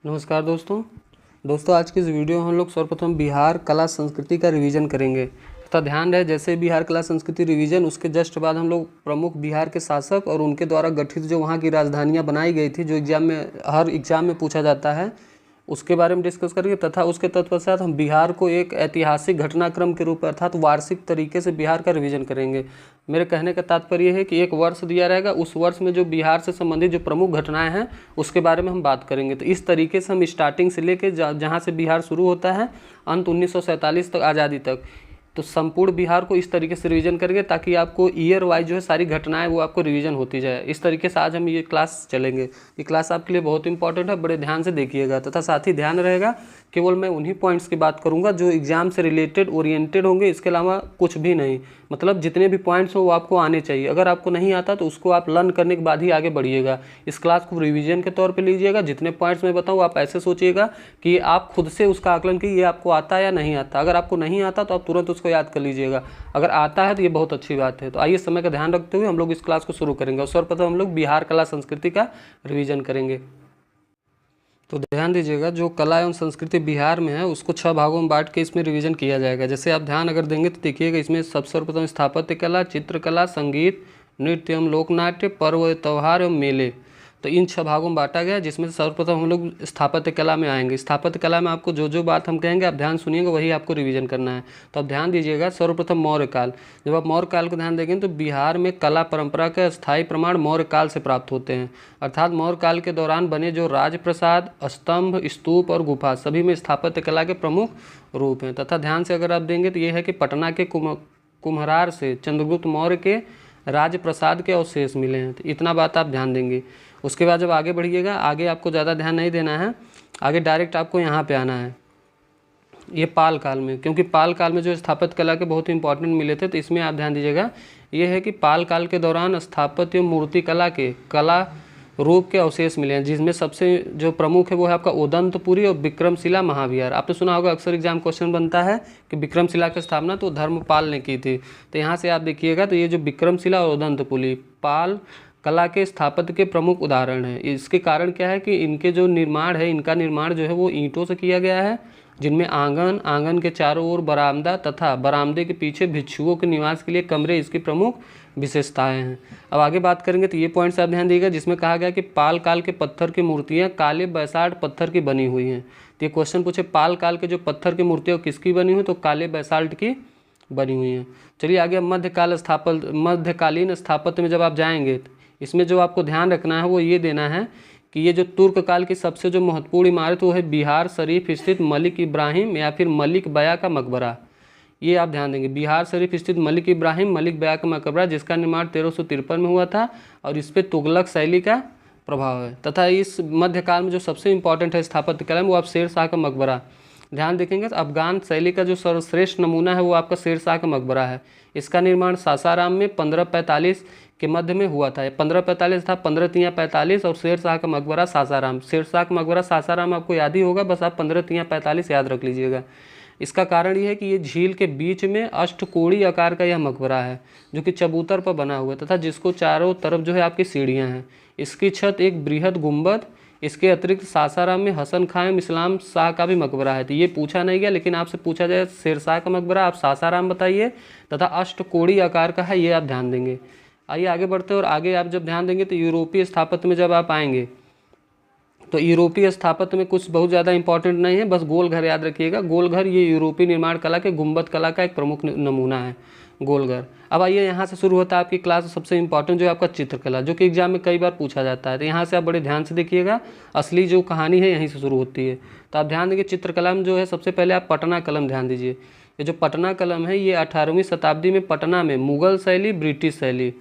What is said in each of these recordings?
नमस्कार दोस्तों आज की इस वीडियो में हम लोग सर्वप्रथम बिहार कला संस्कृति का रिवीजन करेंगे तथा ध्यान रहे जैसे बिहार कला संस्कृति रिवीजन उसके जस्ट बाद हम लोग प्रमुख बिहार के शासक और उनके द्वारा गठित जो वहाँ की राजधानियाँ बनाई गई थी जो हर एग्जाम में पूछा जाता है उसके बारे में डिस्कस करेंगे तथा उसके तत्पश्चात हम बिहार को एक ऐतिहासिक घटनाक्रम के रूप में अर्थात वार्षिक तरीके से बिहार का रिवीजन करेंगे। मेरे कहने का तात्पर्य है कि एक वर्ष दिया रहेगा, उस वर्ष में जो बिहार से संबंधित जो प्रमुख घटनाएं हैं उसके बारे में हम बात करेंगे। तो इस तरीके से हम स्टार्टिंग से लेके जहाँ से बिहार शुरू होता है अंत 1947 तक आज़ादी तक तो संपूर्ण बिहार को इस तरीके से रिवीजन करेंगे ताकि आपको ईयर वाइज जो है सारी घटनाएं वो आपको रिवीजन होती जाए। इस तरीके से आज हम ये क्लास चलेंगे। ये क्लास आपके लिए बहुत इंपॉर्टेंट है, बड़े ध्यान से देखिएगा तथा साथ ही ध्यान रहेगा केवल मैं उन्हीं पॉइंट्स की बात करूंगा जो एग्जाम से रिलेटेड ओरिएंटेड होंगे, इसके अलावा कुछ भी नहीं। मतलब जितने भी पॉइंट्स हो वो आपको आने चाहिए। अगर आपको नहीं आता तो उसको आप लर्न करने के बाद ही आगे बढ़िएगा। इस क्लास को रिवीजन के तौर पे लीजिएगा। जितने पॉइंट्स मैं बताऊँ आप ऐसे सोचिएगा कि आप खुद से उसका आकलन कीजिए ये आपको आता है या नहीं आता। अगर आपको नहीं आता तो आप तुरंत उसको याद कर लीजिएगा, अगर आता है तो ये बहुत अच्छी बात है। तो आइए समय का ध्यान रखते हुए हम लोग इस क्लास को शुरू करेंगे और सर्वप्रथम हम लोग बिहार कला संस्कृति का रिवीजन करेंगे। तो ध्यान दीजिएगा जो कला एवं संस्कृति बिहार में है उसको 6 भागों में बांट के इसमें रिवीजन किया जाएगा। जैसे आप ध्यान अगर देंगे तो देखिएगा इसमें सबसे सर्वप्रथम स्थापत्य कला, चित्रकला, संगीत, नृत्य एवं लोकनाट्य, पर्व त्यौहार एवं मेले, तो इन 6 भागों में बांटा गया। जिसमें सर्वप्रथम हम लोग स्थापत्य कला में आएंगे। स्थापत्य कला में आपको जो बात हम कहेंगे आप ध्यान सुनिएगा, वही आपको रिवीजन करना है। तो आप ध्यान दीजिएगा सर्वप्रथम मौर्य काल। जब आप मौर्य काल को ध्यान देंगे तो बिहार में कला परंपरा के स्थायी प्रमाण मौर्य काल से प्राप्त होते हैं। अर्थात मौर्य काल के दौरान बने जो राजप्रसाद, स्तंभ, स्तूप और गुफा सभी में स्थापत्य कला के प्रमुख रूप हैं। तथा ध्यान से अगर आप देंगे तो ये है कि पटना के कुम्हरार से चंद्रगुप्त मौर्य के राजप्रसाद के अवशेष मिले हैं। तो इतना बात आप ध्यान देंगे। उसके बाद जब आगे बढ़िएगा, आगे आपको ज़्यादा ध्यान नहीं देना है, आगे डायरेक्ट आपको यहाँ पे आना है ये पाल काल में, क्योंकि पाल काल में जो स्थापत्य कला के बहुत इंपॉर्टेंट मिले थे। तो इसमें आप ध्यान दीजिएगा ये है कि पाल काल के दौरान स्थापत्य मूर्ति कला के कला रूप के अवशेष मिले हैं, जिसमें सबसे जो प्रमुख है वो है आपका उदंतपुरी और विक्रमशिला महाविहार। आपने सुना होगा अक्सर एग्जाम क्वेश्चन बनता है कि विक्रमशिला की स्थापना तो धर्मपाल ने की थी। तो यहाँ से आप देखिएगा तो ये जो विक्रमशिला और उदंतपुरी पाल कला के स्थापत्य के प्रमुख उदाहरण हैं। इसके कारण क्या है कि इनके जो निर्माण है, इनका निर्माण जो है वो ईंटों से किया गया है, जिनमें आंगन के चारों ओर बरामदा तथा बरामदे के पीछे भिक्षुओं के निवास के लिए कमरे इसकी प्रमुख विशेषताएं हैं। अब आगे बात करेंगे तो ये पॉइंट्स आप ध्यान दीजिएगा जिसमें कहा गया कि पाल काल के पत्थर की मूर्तियाँ काले बैसाल्ट पत्थर की बनी हुई हैं। तो ये क्वेश्चन पूछे पाल काल के जो पत्थर की मूर्तियाँ किसकी बनी हुई, तो काले बैसाल्ट की बनी हुई हैं। चलिए आगे मध्यकालीन स्थापत्य में जब आप जाएंगे इसमें जो आपको ध्यान रखना है वो ये देना है कि ये जो तुर्क काल की सबसे जो महत्वपूर्ण इमारत वो है बिहार शरीफ स्थित मलिक इब्राहिम या फिर मलिक बया का मकबरा। ये आप ध्यान देंगे, बिहार शरीफ स्थित मलिक इब्राहिम मलिक बया का मकबरा, जिसका निर्माण 1353 में हुआ था और इस पर तुगलक शैली का प्रभाव है। तथा इस मध्यकाल में जो सबसे इंपॉर्टेंट है स्थापत्य कला में वो आप शेर शाह का मकबरा ध्यान देखेंगे। तो अफगान शैली का जो सर्वश्रेष्ठ नमूना है वो आपका शेर शाह का मकबरा है। इसका निर्माण सासाराम में 1545 के मध्य में हुआ था। 1545 था, 1543 और शेर शाह का मकबरा सासाराम। शेर शाह का मकबरा सासाराम आपको याद ही होगा, बस आप 1545 याद रख लीजिएगा। इसका कारण ये है कि ये झील के बीच में अष्टकोणीय आकार का यह मकबरा है जो कि चबूतर पर बना हुआ है तथा जिसको चारों तरफ जो है आपकी सीढ़ियाँ हैं। इसकी छत एक बृहद गुंबद। इसके अतिरिक्त सासाराम में हसन खां इस्लाम शाह का भी मकबरा है। तो ये पूछा नहीं गया, लेकिन आपसे पूछा जाए शेर शाह का मकबरा आप सासाराम बताइए तथा अष्टकोणीय आकार का है, ये आप ध्यान देंगे। आइए आगे बढ़ते हैं और आगे आप जब ध्यान देंगे तो यूरोपीय स्थापत्य में जब आप आएंगे तो यूरोपीय स्थापत्य में कुछ बहुत ज़्यादा इंपॉर्टेंट नहीं है, बस गोलघर याद रखिएगा। गोलघर ये यूरोपीय निर्माण कला के गुंबद कला का एक प्रमुख नमूना है, गोलघर। अब आइए यहाँ से शुरू होता है आपकी क्लास सबसे इंपॉर्टेंट जो है आपका चित्रकला, जो कि एग्जाम में कई बार पूछा जाता है। तो यहाँ से आप बड़े ध्यान से देखिएगा, असली जो कहानी है यहीं से शुरू होती है। तो आप ध्यान देंगे चित्रकला में जो है सबसे पहले आप पटना कलम ध्यान दीजिए। ये जो पटना कलम है ये 18वीं शताब्दी में पटना में मुगल शैली, ब्रिटिश शैली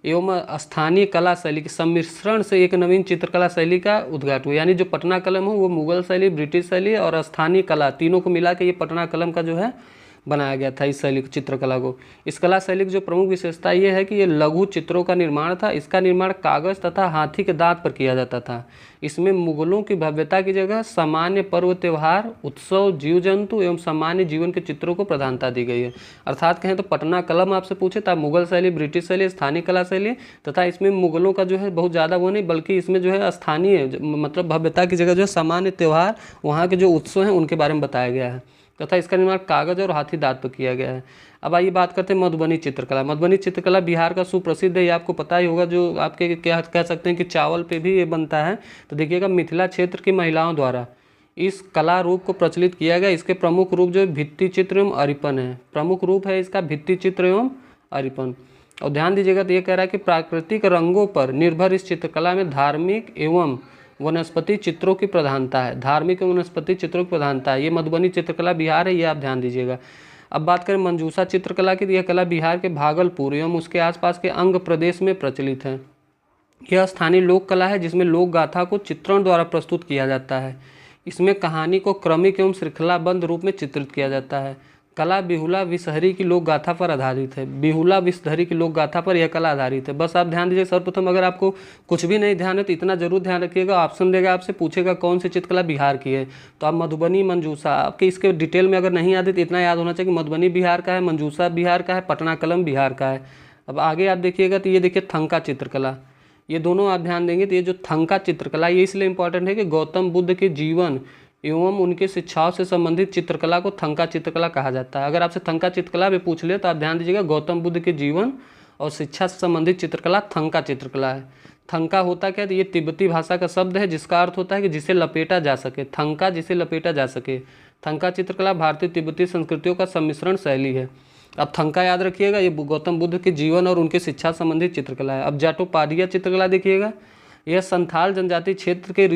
एवं स्थानीय कला शैली के सम्मिश्रण से एक नवीन चित्रकला शैली का उद्घाटन हुआ। यानी जो पटना कलम हो वो मुगल शैली, ब्रिटिश शैली और स्थानीय कला तीनों को मिला के ये पटना कलम का जो है बनाया गया था इस शैली चित्रकला को। इस कला शैली की जो प्रमुख विशेषता ये है कि ये लघु चित्रों का निर्माण था। इसका निर्माण कागज तथा हाथी के दांत पर किया जाता था। इसमें मुगलों की भव्यता की जगह सामान्य पर्व त्योहार, उत्सव, जीव जंतु एवं सामान्य जीवन के चित्रों को प्रधानता दी गई है। अर्थात कहें तो पटना कलम आपसे पूछे तो मुगल शैली, ब्रिटिश शैली, स्थानीय कला शैली तथा इसमें मुगलों का जो है बहुत ज़्यादा वो नहीं, बल्कि इसमें जो है स्थानीय मतलब भव्यता की जगह जो है सामान्य त्यौहार, वहाँ के जो उत्सव हैं उनके बारे में बताया गया है तथा इसका निर्माण कागज और हाथी दांत पर किया गया है। अब आइए बात करते हैं मधुबनी चित्रकला। मधुबनी चित्रकला बिहार का सुप्रसिद्ध है, ये आपको पता ही होगा, जो आपके क्या कह सकते हैं कि चावल पे भी ये बनता है। तो देखिएगा मिथिला क्षेत्र की महिलाओं द्वारा इस कला रूप को प्रचलित किया गया। इसके प्रमुख रूप जो भित्ति चित्र एवं अरिपन है। प्रमुख रूप है इसका भित्ति चित्र एवं अरिपन। और ध्यान दीजिएगा तो ये कह रहा है कि प्राकृतिक रंगों पर निर्भर इस चित्रकला में धार्मिक एवं वनस्पति चित्रों की प्रधानता है। धार्मिक एवं वनस्पति चित्रों की प्रधानता है। ये मधुबनी चित्रकला बिहार है, ये आप ध्यान दीजिएगा। अब बात करें मंजूषा चित्रकला की, यह कला बिहार के भागलपुर एवं उसके आसपास के अंग प्रदेश में प्रचलित है। यह स्थानीय लोक कला है जिसमें लोक गाथा को चित्रण द्वारा प्रस्तुत किया जाता है। इसमें कहानी को क्रमिक एवं श्रृंखलाबद्ध रूप में चित्रित किया जाता है। कला बिहुला विषहरी की लोक गाथा पर आधारित है। बिहुला विषहरी की लोक गाथा पर यह कला आधारित है। बस आप ध्यान दीजिए, सर्वप्रथम अगर आपको कुछ भी नहीं ध्यान है तो इतना जरूर ध्यान रखिएगा, ऑप्शन देगा आपसे, पूछेगा कौन सी चित्रकला बिहार की है, तो आप मधुबनी, मंजूषा, आपके इसके डिटेल में अगर नहीं याद है तो इतना याद होना चाहिए कि मधुबनी बिहार का है, मंजूषा बिहार का है, पटना कलम बिहार का है। अब आगे आप देखिएगा तो ये देखिए थंका चित्रकला, ये दोनों आप ध्यान देंगे तो ये जो थंका चित्रकला ये इसलिए इंपॉर्टेंट है कि गौतम बुद्ध के जीवन एवं उनके शिक्षाओं से संबंधित चित्रकला को थंका चित्रकला कहा जाता है। अगर आपसे थंका चित्रकला भी पूछ ले तो आप ध्यान दीजिएगा गौतम बुद्ध के जीवन और शिक्षा से संबंधित चित्रकला थंका चित्रकला है। थंका होता क्या है, तो ये तिब्बती भाषा का शब्द है जिसका अर्थ होता है कि जिसे लपेटा जा सके। थंका जिसे लपेटा जा सके। थंका चित्रकला भारतीय तिब्बती संस्कृतियों का सम्मिश्रण शैली है। अब थंका याद रखिएगा, ये गौतम बुद्ध के जीवन और उनके शिक्षा संबंधित चित्रकला है। अब जाटोपाडिया चित्रकला देखिएगा, यह संथाल जनजाति क्षेत्र के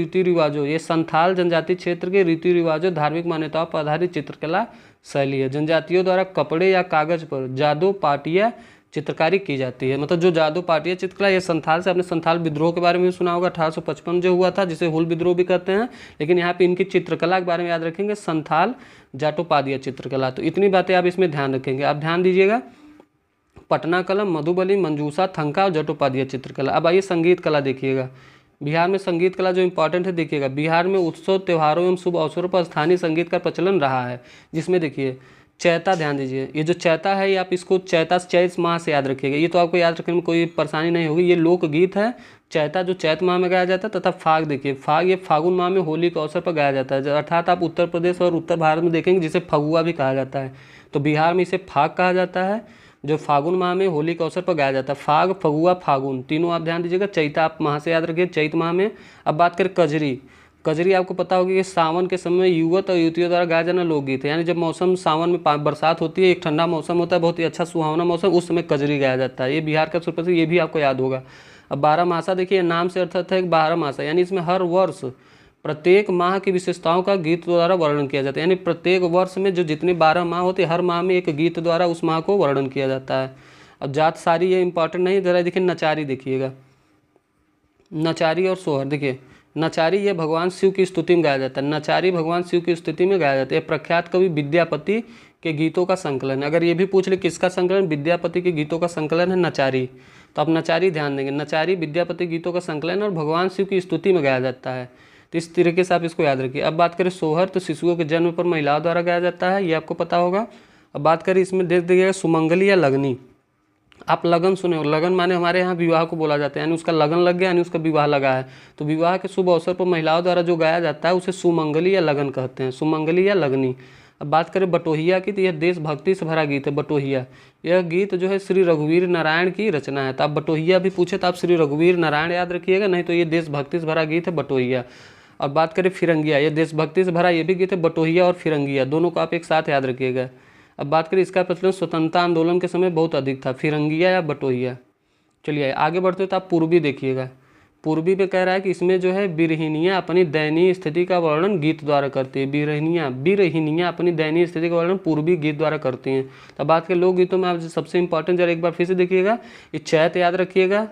रीति रिवाजों धार्मिक मान्यताओं पर आधारित चित्रकला शैली है। जनजातियों द्वारा कपड़े या कागज पर जादू पाटिया चित्रकारी की जाती है। मतलब जो जादू पाटिया चित्रकला, ये संथाल से, आपने संथाल विद्रोह के बारे में सुना होगा, 1855 जो हुआ था, जिसे हुल विद्रोह भी कहते हैं, लेकिन यहाँ पे इनकी चित्रकला के बारे में याद रखेंगे, संथाल जाटोपाडिया चित्रकला। तो इतनी बातें आप इसमें ध्यान रखेंगे। आप ध्यान दीजिएगा पटना कलम, मधुबनी, मंजूषा, थंका और जाटोपाडिया चित्रकला। अब आइए संगीत कला देखिएगा। बिहार में संगीत कला जो इंपॉर्टेंट है, देखिएगा बिहार में उत्सव, त्योहारों एवं शुभ अवसरों पर स्थानीय संगीत का प्रचलन रहा है, जिसमें देखिए चैता, ध्यान दीजिए, ये जो चैता है ये आप इसको चैता चैत माह से याद रखिएगा। ये तो आपको याद रखने में कोई परेशानी नहीं होगी। ये लोकगीत है चैता, जो चैत माह में गाया जाता है, तथा फाग देखिए, फाग ये फागुन माह में होली के अवसर पर गाया जाता है। अर्थात आप उत्तर प्रदेश और उत्तर भारत में देखेंगे जिसे फगुआ भी कहा जाता है, तो बिहार में इसे फाग कहा जाता है, जो फागुन माह में होली के अवसर पर गाया जाता है। फाग, फगुआ, फागुन तीनों आप ध्यान दीजिएगा। चैता आप माह से याद रखिए, चैत माह में। अब बात करें कजरी। कजरी आपको पता होगी कि सावन के समय युवक और युवतियों द्वारा गाया जाना लोकगीत है। यानी जब मौसम सावन में बरसात होती है, एक ठंडा मौसम होता है, बहुत ही अच्छा सुहावना मौसम, उस समय कजरी गाया जाता है। ये बिहार का सुप्रसिद्ध, ये भी आपको याद होगा। अब 12 मासा देखिए, नाम से अर्थ है 12 मासा, यानी इसमें हर वर्ष प्रत्येक माह की विशेषताओं का गीत द्वारा वर्णन किया जाता है। यानी प्रत्येक वर्ष में जो जितने 12 माह होते हैं, हर माह में एक गीत द्वारा उस माह को वर्णन किया जाता है। अब जात सारी ये इंपॉर्टेंट नहीं, जरा देखिए नचारी देखिएगा, नचारी और सोहर देखिए। नचारी ये भगवान शिव की स्तुति में गाया जाता है। नचारी भगवान शिव की स्तुति में गाया जाता है। प्रख्यात कवि विद्यापति के गीतों का संकलन। अगर ये भी पूछ ले किसका संकलन, विद्यापति के गीतों का संकलन है नचारी, तो आप नचारी ध्यान देंगे। नचारी विद्यापति गीतों का संकलन और भगवान शिव की स्तुति में गाया जाता है। तो इस तरीके से आप इसको याद रखिए। अब बात करें सोहर, तो शिशुओं के जन्म पर महिलाओं द्वारा गाया जाता है, ये आपको पता होगा। अब बात करें इसमें देख दीजिएगा सुमंगली या लगनी। आप लगन सुने हो, लगन माने हमारे यहाँ विवाह को बोला जाता है, यानी उसका लगन लग गया, यानी उसका विवाह लगा है। तो विवाह के शुभ अवसर पर महिलाओं द्वारा जो गाया जाता है उसे सुमंगली या लगन कहते हैं, सुमंगली या लगनी। अब बात करें बटोहिया की, तो यह देशभक्ति से भरा गीत है बटोहिया। यह गीत जो है श्री रघुवीर नारायण की रचना है। तो आप बटोहिया भी पूछे तो आप श्री रघुवीर नारायण याद रखिएगा, नहीं तो ये देशभक्ति से भरा गीत है बटोहिया। और बात करें फिरंगिया, ये देशभक्ति से भरा ये भी गीत है, बटोहिया और फिरंगिया दोनों को आप एक साथ याद रखिएगा। अब बात करें इसका प्रचलन स्वतंत्रता आंदोलन के समय बहुत अधिक था, फिरंगिया या बटोहिया। चलिए आगे बढ़ते तो आप पूर्वी देखिएगा। पूर्वी में कह रहा है कि इसमें जो है बिरहिनियाँ अपनी दयनीय स्थिति का वर्णन गीत द्वारा करती है। बिरहिनियाँ अपनी दयनीय स्थिति का वर्णन पूर्वी गीत द्वारा करती हैं। तब बात करें लोकगीतों में आप सबसे इंपॉर्टेंट जरा एक बार फिर से देखिएगा, ये चैत याद रखिएगा,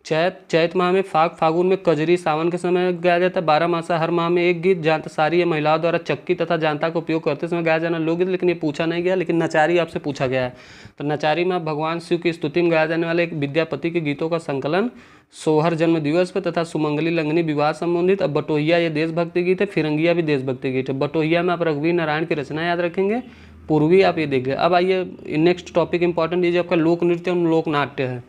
चैत माह में फाग, फागुन में कजरी, सावन के समय गाया जाता है। 12 मासा, हर माह में एक गीत। जांतसारी, ये महिलाओं द्वारा चक्की तथा जांता का उपयोग करते समय गाया जाना लोकगीत, लेकिन ये पूछा नहीं गया, लेकिन नचारी आपसे पूछा गया है। तो नचारी में भगवान शिव की स्तुति में गाया जाने वाले एक विद्यापति के गीतों का संकलन सोहर जन्म दिवस पर तथा सुमंगली लंगनी विवाह संबंधित। अब बटोहिया ये देशभक्ति गीत है, फिरंगिया भी देशभक्ति गीत है। बटोहिया में आप रघुवीर नारायण की रचना याद रखेंगे, पूर्वी आप ये देख लें। अब आइए नेक्स्ट टॉपिक इंपॉर्टेंट, ये जो आपका लोक नृत्य और लोक नाट्य है,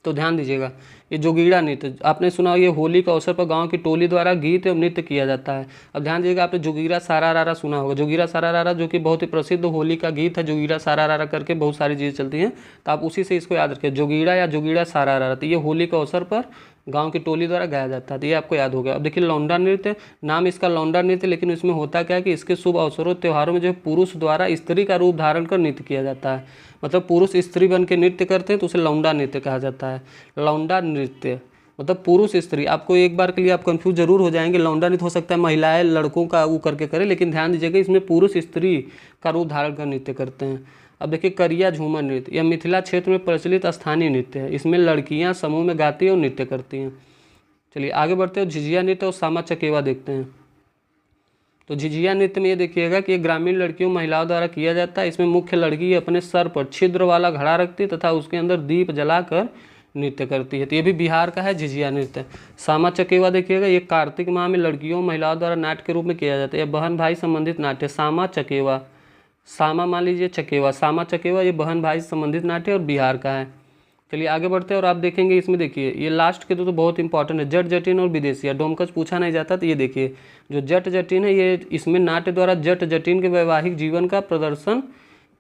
तो ध्यान दीजिएगा। ये जोगीड़ा नृत्य आपने सुना, ये होली के अवसर पर गांव की टोली द्वारा गीत एवं नृत्य किया जाता है। अब ध्यान दीजिएगा, आपने जोगीड़ा सारा रारा सुना होगा। जोगीड़ा सारा रारा जो कि बहुत ही प्रसिद्ध होली का गीत है, जोगीड़ा सारा रारा करके बहुत सारी चीज़ें चलती हैं, तो आप उसी से इसको याद रखिए, जोगीड़ा या जोगीड़ा सारा रारा। तो ये होली के अवसर पर गांव की टोली द्वारा गाया जाता है, तो ये आपको याद हो गया। अब देखिए लौंडा नृत्य, नाम इसका लौंडा नृत्य, लेकिन इसमें होता क्या है कि इसके शुभ अवसरों त्योहारों में जो है पुरुष द्वारा स्त्री का रूप धारण कर नृत्य किया जाता है। मतलब पुरुष स्त्री बन के नृत्य करते हैं तो उसे लौंडा नृत्य कहा जाता है। लौंडा नृत्य मतलब पुरुष स्त्री। आपको एक बार के लिए आप कंफ्यूज जरूर हो जाएंगे, लौंडा नृत्य हो सकता है महिलाएं लड़कों का वो करके करें, लेकिन ध्यान दीजिएगा इसमें पुरुष स्त्री का रूप धारण कर नृत्य करते हैं। अब देखिए करिया झूमर नृत्य, यह मिथिला क्षेत्र में प्रचलित स्थानीय नृत्य है। इसमें लड़कियां समूह में गाती हैं और नृत्य करती हैं। चलिए आगे बढ़ते हैं, झिझिया नृत्य और सामा चकेवा देखते हैं। तो झिझिया नृत्य में ये देखिएगा कि ये ग्रामीण लड़कियों महिलाओं द्वारा किया जाता है। इसमें मुख्य लड़की अपने सर पर छिद्र वाला घड़ा रखती है तथा उसके अंदर दीप जलाकर नृत्य करती है। तो ये भी बिहार का है झिझिया नृत्य। सामा चकेवा देखिएगा, ये कार्तिक माह में लड़कियों महिलाओं द्वारा नाट्य के रूप में किया जाता है। यह बहन भाई संबंधित नाट्य। सामा चकेवा, सामा मान लीजिए चकेवा, सामा चकेवा ये बहन भाई संबंधित नाट्य और बिहार का है। चलिए आगे बढ़ते हैं और आप देखेंगे इसमें देखिए ये लास्ट के तो बहुत इंपॉर्टेंट है, जट जटिन और विदेशिया। डोमकच पूछा नहीं जाता, तो ये देखिए जो जट जटिन है, ये इसमें नाट्य द्वारा जट जटिन के वैवाहिक जीवन का प्रदर्शन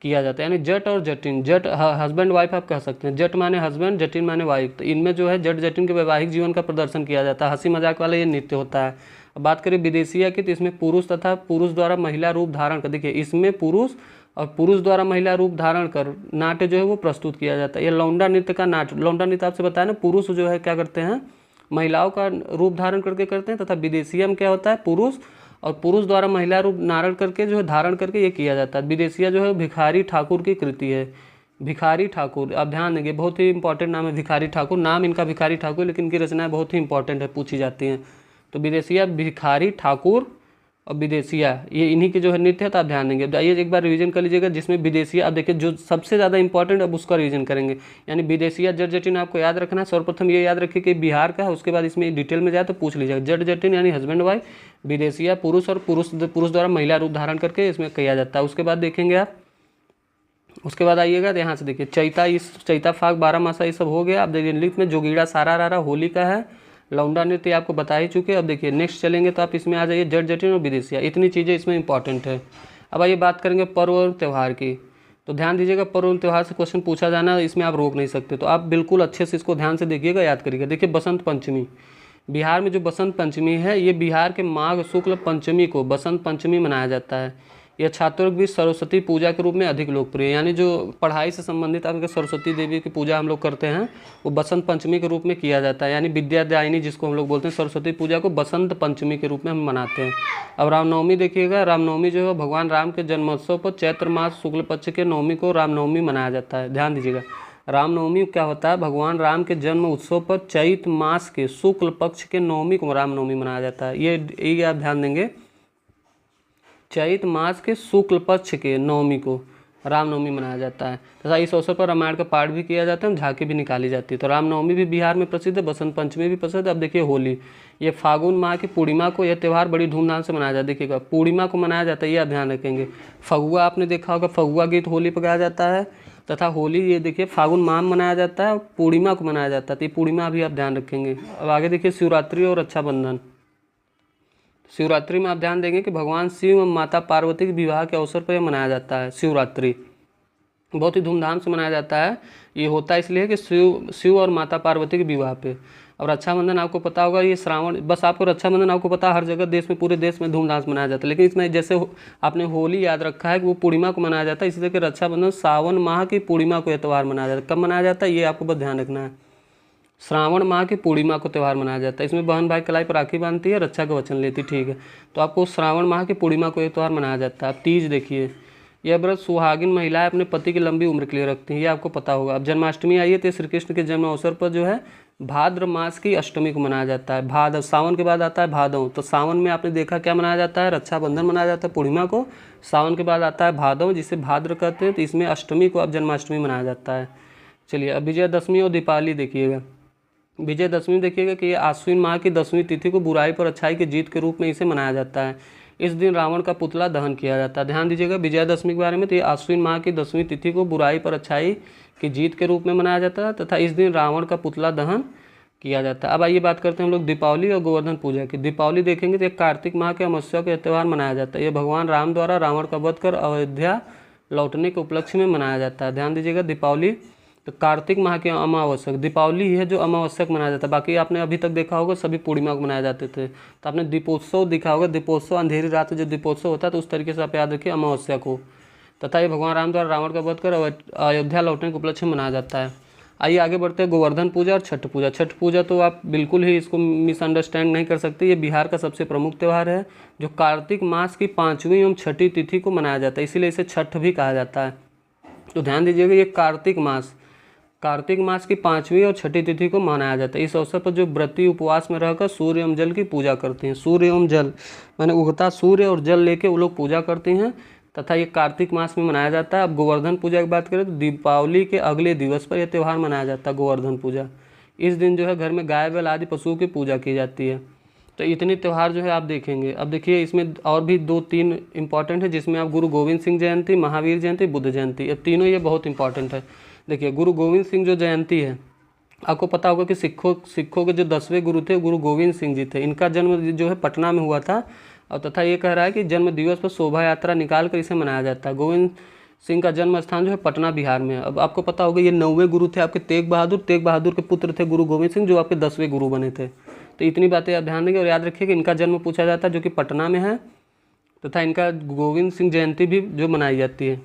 किया जाता है। यानी जट और जटिन, जट हस्बैंड वाइफ आप कह सकते हैं, जट माने हस्बैंड, जटिन माने वाइफ। तो इनमें जो है जट जटिन के वैवाहिक जीवन का प्रदर्शन किया जाता है। हंसी मजाक वाला ये नृत्य होता है। अब बात करें विदेशिया की, तो इसमें पुरुष तथा पुरुष द्वारा महिला रूप धारण कर, देखिए इसमें पुरुष और पुरुष द्वारा महिला रूप धारण कर नाट्य जो है वो प्रस्तुत किया जाता है। ये लौंडा नृत्य का नाट्य, लौंडा नृत्य आपसे बताया ना, पुरुष जो है क्या करते हैं महिलाओं का रूप धारण करके करते हैं, तथा विदेशिया में क्या होता है पुरुष और पुरुष द्वारा महिला रूप धारण करके जो है धारण करके ये किया जाता है। विदेशिया जो है भिखारी ठाकुर की कृति है। भिखारी ठाकुर, आप ध्यान देंगे बहुत ही इंपॉर्टेंट नाम है भिखारी ठाकुर। नाम इनका भिखारी ठाकुर, लेकिन इनकी रचनाएं बहुत ही इंपॉर्टेंट है, पूछी जाती हैं। तो विदेशिया, भिखारी ठाकुर और विदेशिया ये इन्हीं के जो है नृत्य है, तो आप ध्यान देंगे। आइए एक बार रिवीजन कर लीजिएगा, जिसमें विदेशिया, अब देखिए जो सबसे ज़्यादा इंपॉर्टेंट अब उसका रिवीजन करेंगे। यानी विदेशिया जट जटिन आपको याद रखना है। सर्वप्रथम ये याद रखिए कि बिहार का है, उसके बाद इसमें डिटेल में जाए तो पूछ लीजिएगा। जट जटिन यानी हस्बैंड वाइफ, विदेशिया पुरुष और पुरुष द्वारा महिला रूप धारण करके इसमें किया जाता है। उसके बाद देखेंगे आप, उसके बाद आइएगा तो यहाँ से देखिए चैता, इस चैता फाग 12 मासा ये सब हो गया। अब देखिए लिख में जोगीड़ा सारा रारा होली का है। लौंडा नृत्य आपको बता ही चुके। अब देखिए नेक्स्ट चलेंगे तो आप इसमें आ जाइए जट जटिन और विदेशिया, इतनी चीज़ें इसमें इंपॉर्टेंट है। अब आइए बात करेंगे पर्व और त्यौहार की। तो ध्यान दीजिएगा, पर्व और त्यौहार से क्वेश्चन पूछा जाना, इसमें आप रोक नहीं सकते, तो आप बिल्कुल अच्छे से इसको ध्यान से देखिएगा, याद करिएगा। देखिए बसंत पंचमी, बिहार में जो बसंत पंचमी है ये बिहार के माघ शुक्ल पंचमी को बसंत पंचमी मनाया जाता है। यह छात्रों के बीच सरस्वती पूजा के रूप में अधिक लोकप्रिय है। यानी जो पढ़ाई से संबंधित आपके सरस्वती देवी की पूजा हम लोग करते हैं वो बसंत पंचमी के रूप में किया जाता है। यानी विद्यादायिनी जिसको हम लोग बोलते हैं, सरस्वती पूजा को बसंत पंचमी के रूप में हम मनाते हैं। अब रामनवमी देखिएगा, रामनवमी जो है भगवान राम के जन्मोत्सव पर चैत्र मास शुक्ल पक्ष के नवमी को रामनवमी मनाया जाता है। ध्यान दीजिएगा, रामनवमी क्या होता है, भगवान राम के जन्म उत्सव पर चैत मास के शुक्ल पक्ष के नवमी को रामनवमी मनाया जाता है। ये आप ध्यान देंगे, चैत मास के शुक्ल पक्ष के नवमी को रामनवमी मनाया जाता है तथा इस अवसर पर रामायण का पाठ भी किया जाता है, झांकी भी निकाली जाती है। तो रामनवमी भी बिहार में प्रसिद्ध है, बसंत पंचमी भी प्रसिद्ध है। अब देखिए होली, ये फागुन माह की पूर्णिमा को यह त्यौहार बड़ी धूमधाम से मनाया जाता है। देखिएगा पूर्णिमा को मनाया जाता है, ये आप ध्यान रखेंगे। फगुआ आपने देखा होगा, फगुआ गीत होली पर गाया जाता है तथा होली ये देखिए फागुन माह में मनाया जाता है, पूर्णिमा को मनाया जाता है, तो ये पूर्णिमा भी आप ध्यान रखेंगे। अब आगे देखिए शिवरात्रि और रक्षाबंधन। शिवरात्रि में आप ध्यान देंगे कि भगवान शिव एवं माता पार्वती के विवाह के अवसर पर यह मनाया जाता है। शिवरात्रि बहुत ही धूमधाम से मनाया जाता है। ये होता है इसलिए कि शिव और माता पार्वती के विवाह पे। और रक्षाबंधन आपको पता होगा, ये श्रावण, बस आपको रक्षाबंधन आपको पता हर जगह देश में, पूरे देश में धूमधाम से मनाया जाता है। लेकिन इसमें जैसे आपने होली याद रखा है कि वो पूर्णिमा को मनाया जाता है, इसी तरह कि रक्षाबंधन सावन माह की पूर्णिमा को यह त्यौहार मनाया जाता है। कब मनाया जाता है ये आपको बस ध्यान रखना है, श्रावण माह की पूर्णिमा को त्यौहार मनाया जाता है। इसमें बहन भाई कलाई पर राखी बांधती है, रक्षा का वचन लेती, ठीक है। तो आपको श्रावण माह की पूर्णिमा को यह त्यौहार मनाया जाता है। आप तीज देखिए, यह व्रत सुहागिन महिलाएं अपने पति की लंबी उम्र के लिए रखती हैं, ये आपको पता होगा। अब जन्माष्टमी आई है, तो श्री कृष्ण के जन्म अवसर पर जो है भाद्र मास की अष्टमी को मनाया जाता है। भाद्र, सावन के बाद आता है भादव, तो सावन में आपने देखा क्या मनाया जाता है, रक्षाबंधन मनाया जाता है पूर्णिमा को। सावन के बाद आता है भादव, जिसे भाद्र कहते हैं, तो इसमें अष्टमी को अब जन्माष्टमी मनाया जाता है। चलिए अब विजयदशमी और दीपावली देखिएगा। विजयदशमी देखिएगा कि ये आश्विन माह की 10वीं तिथि को बुराई पर अच्छाई की जीत के रूप में इसे मनाया जाता है। इस दिन रावण का पुतला दहन किया जाता है। ध्यान दीजिएगा विजयदशमी के बारे में, तो ये आश्विन माह की 10वीं तिथि को बुराई पर अच्छाई की जीत के रूप में मनाया जाता है तथा इस दिन रावण का पुतला दहन किया जाता है। अब आइए बात करते हैं हम लोग दीपावली और गोवर्धन पूजा की। दीपावली देखेंगे तो एक कार्तिक माह के अमावस्या के त्यौहार मनाया जाता है। ये भगवान राम द्वारा रावण का वध कर अयोध्या लौटने के उपलक्ष्य में मनाया जाता है। ध्यान दीजिएगा दीपावली तो कार्तिक माह के अमावस्या, दीपावली ही है जो अमावस्या मनाया जाता है। बाकी आपने अभी तक देखा होगा सभी पूर्णिमा को मनाए जाते थे। तो आपने दीपोत्सव दिखा होगा, दीपोत्सव अंधेरी रात जो दीपोत्सव होता है, तो उस तरीके से आप याद रखिए अमावस्या को। तथा ये भगवान राम द्वारा रावण का वध कर अयोध्या लौटने के उपलक्ष्य में मनाया जाता है। आइए आगे बढ़ते हैं गोवर्धन पूजा और छठ पूजा। छठ पूजा तो आप बिल्कुल ही इसको मिसअंडरस्टैंड नहीं कर सकते। ये बिहार का सबसे प्रमुख त्यौहार है जो कार्तिक मास की 5वीं एवं छठी तिथि को मनाया जाता है, इसीलिए इसे छठ भी कहा जाता है। तो ध्यान दीजिएगा ये कार्तिक मास की 5वीं और छठी तिथि को मनाया जाता है। इस अवसर पर जो व्रती उपवास में रहकर सूर्य एवं जल की पूजा करते हैं, सूर्य एवं जल माने उगता सूर्य और जल लेके वो लोग पूजा करते हैं तथा ये कार्तिक मास में मनाया जाता है। अब गोवर्धन पूजा की बात करें तो दीपावली के अगले दिवस पर यह त्यौहार मनाया जाता है गोवर्धन पूजा। इस दिन जो है घर में गाय बैल आदि पशुओं की पूजा की जाती है। तो इतने त्यौहार जो है आप देखेंगे। अब देखिए इसमें और भी 2-3 इंपॉर्टेंट है, जिसमें आप गुरु गोविंद सिंह जयंती, महावीर जयंती, बुद्ध जयंती, ये तीनों ये बहुत इंपॉर्टेंट है। देखिए गुरु गोविंद सिंह जो जयंती है, आपको पता होगा कि सिखों के जो 10वें गुरु थे गुरु गोविंद सिंह जी थे। इनका जन्म जो है पटना में हुआ था और तथा ये कह रहा है कि जन्म दिवस पर शोभा यात्रा निकाल कर इसे मनाया जाता है। गोविंद सिंह का जन्म स्थान जो है पटना बिहार में है। अब आपको पता होगा ये 9वें गुरु थे आपके तेग बहादुर के पुत्र थे गुरु गोविंद सिंह, जो आपके 10वें गुरु बने थे। तो इतनी बातें आप ध्यान देंगे और याद रखिए कि इनका जन्म पूछा जाता है जो कि पटना में है तथा इनका गोविंद सिंह जयंती भी जो मनाई जाती है।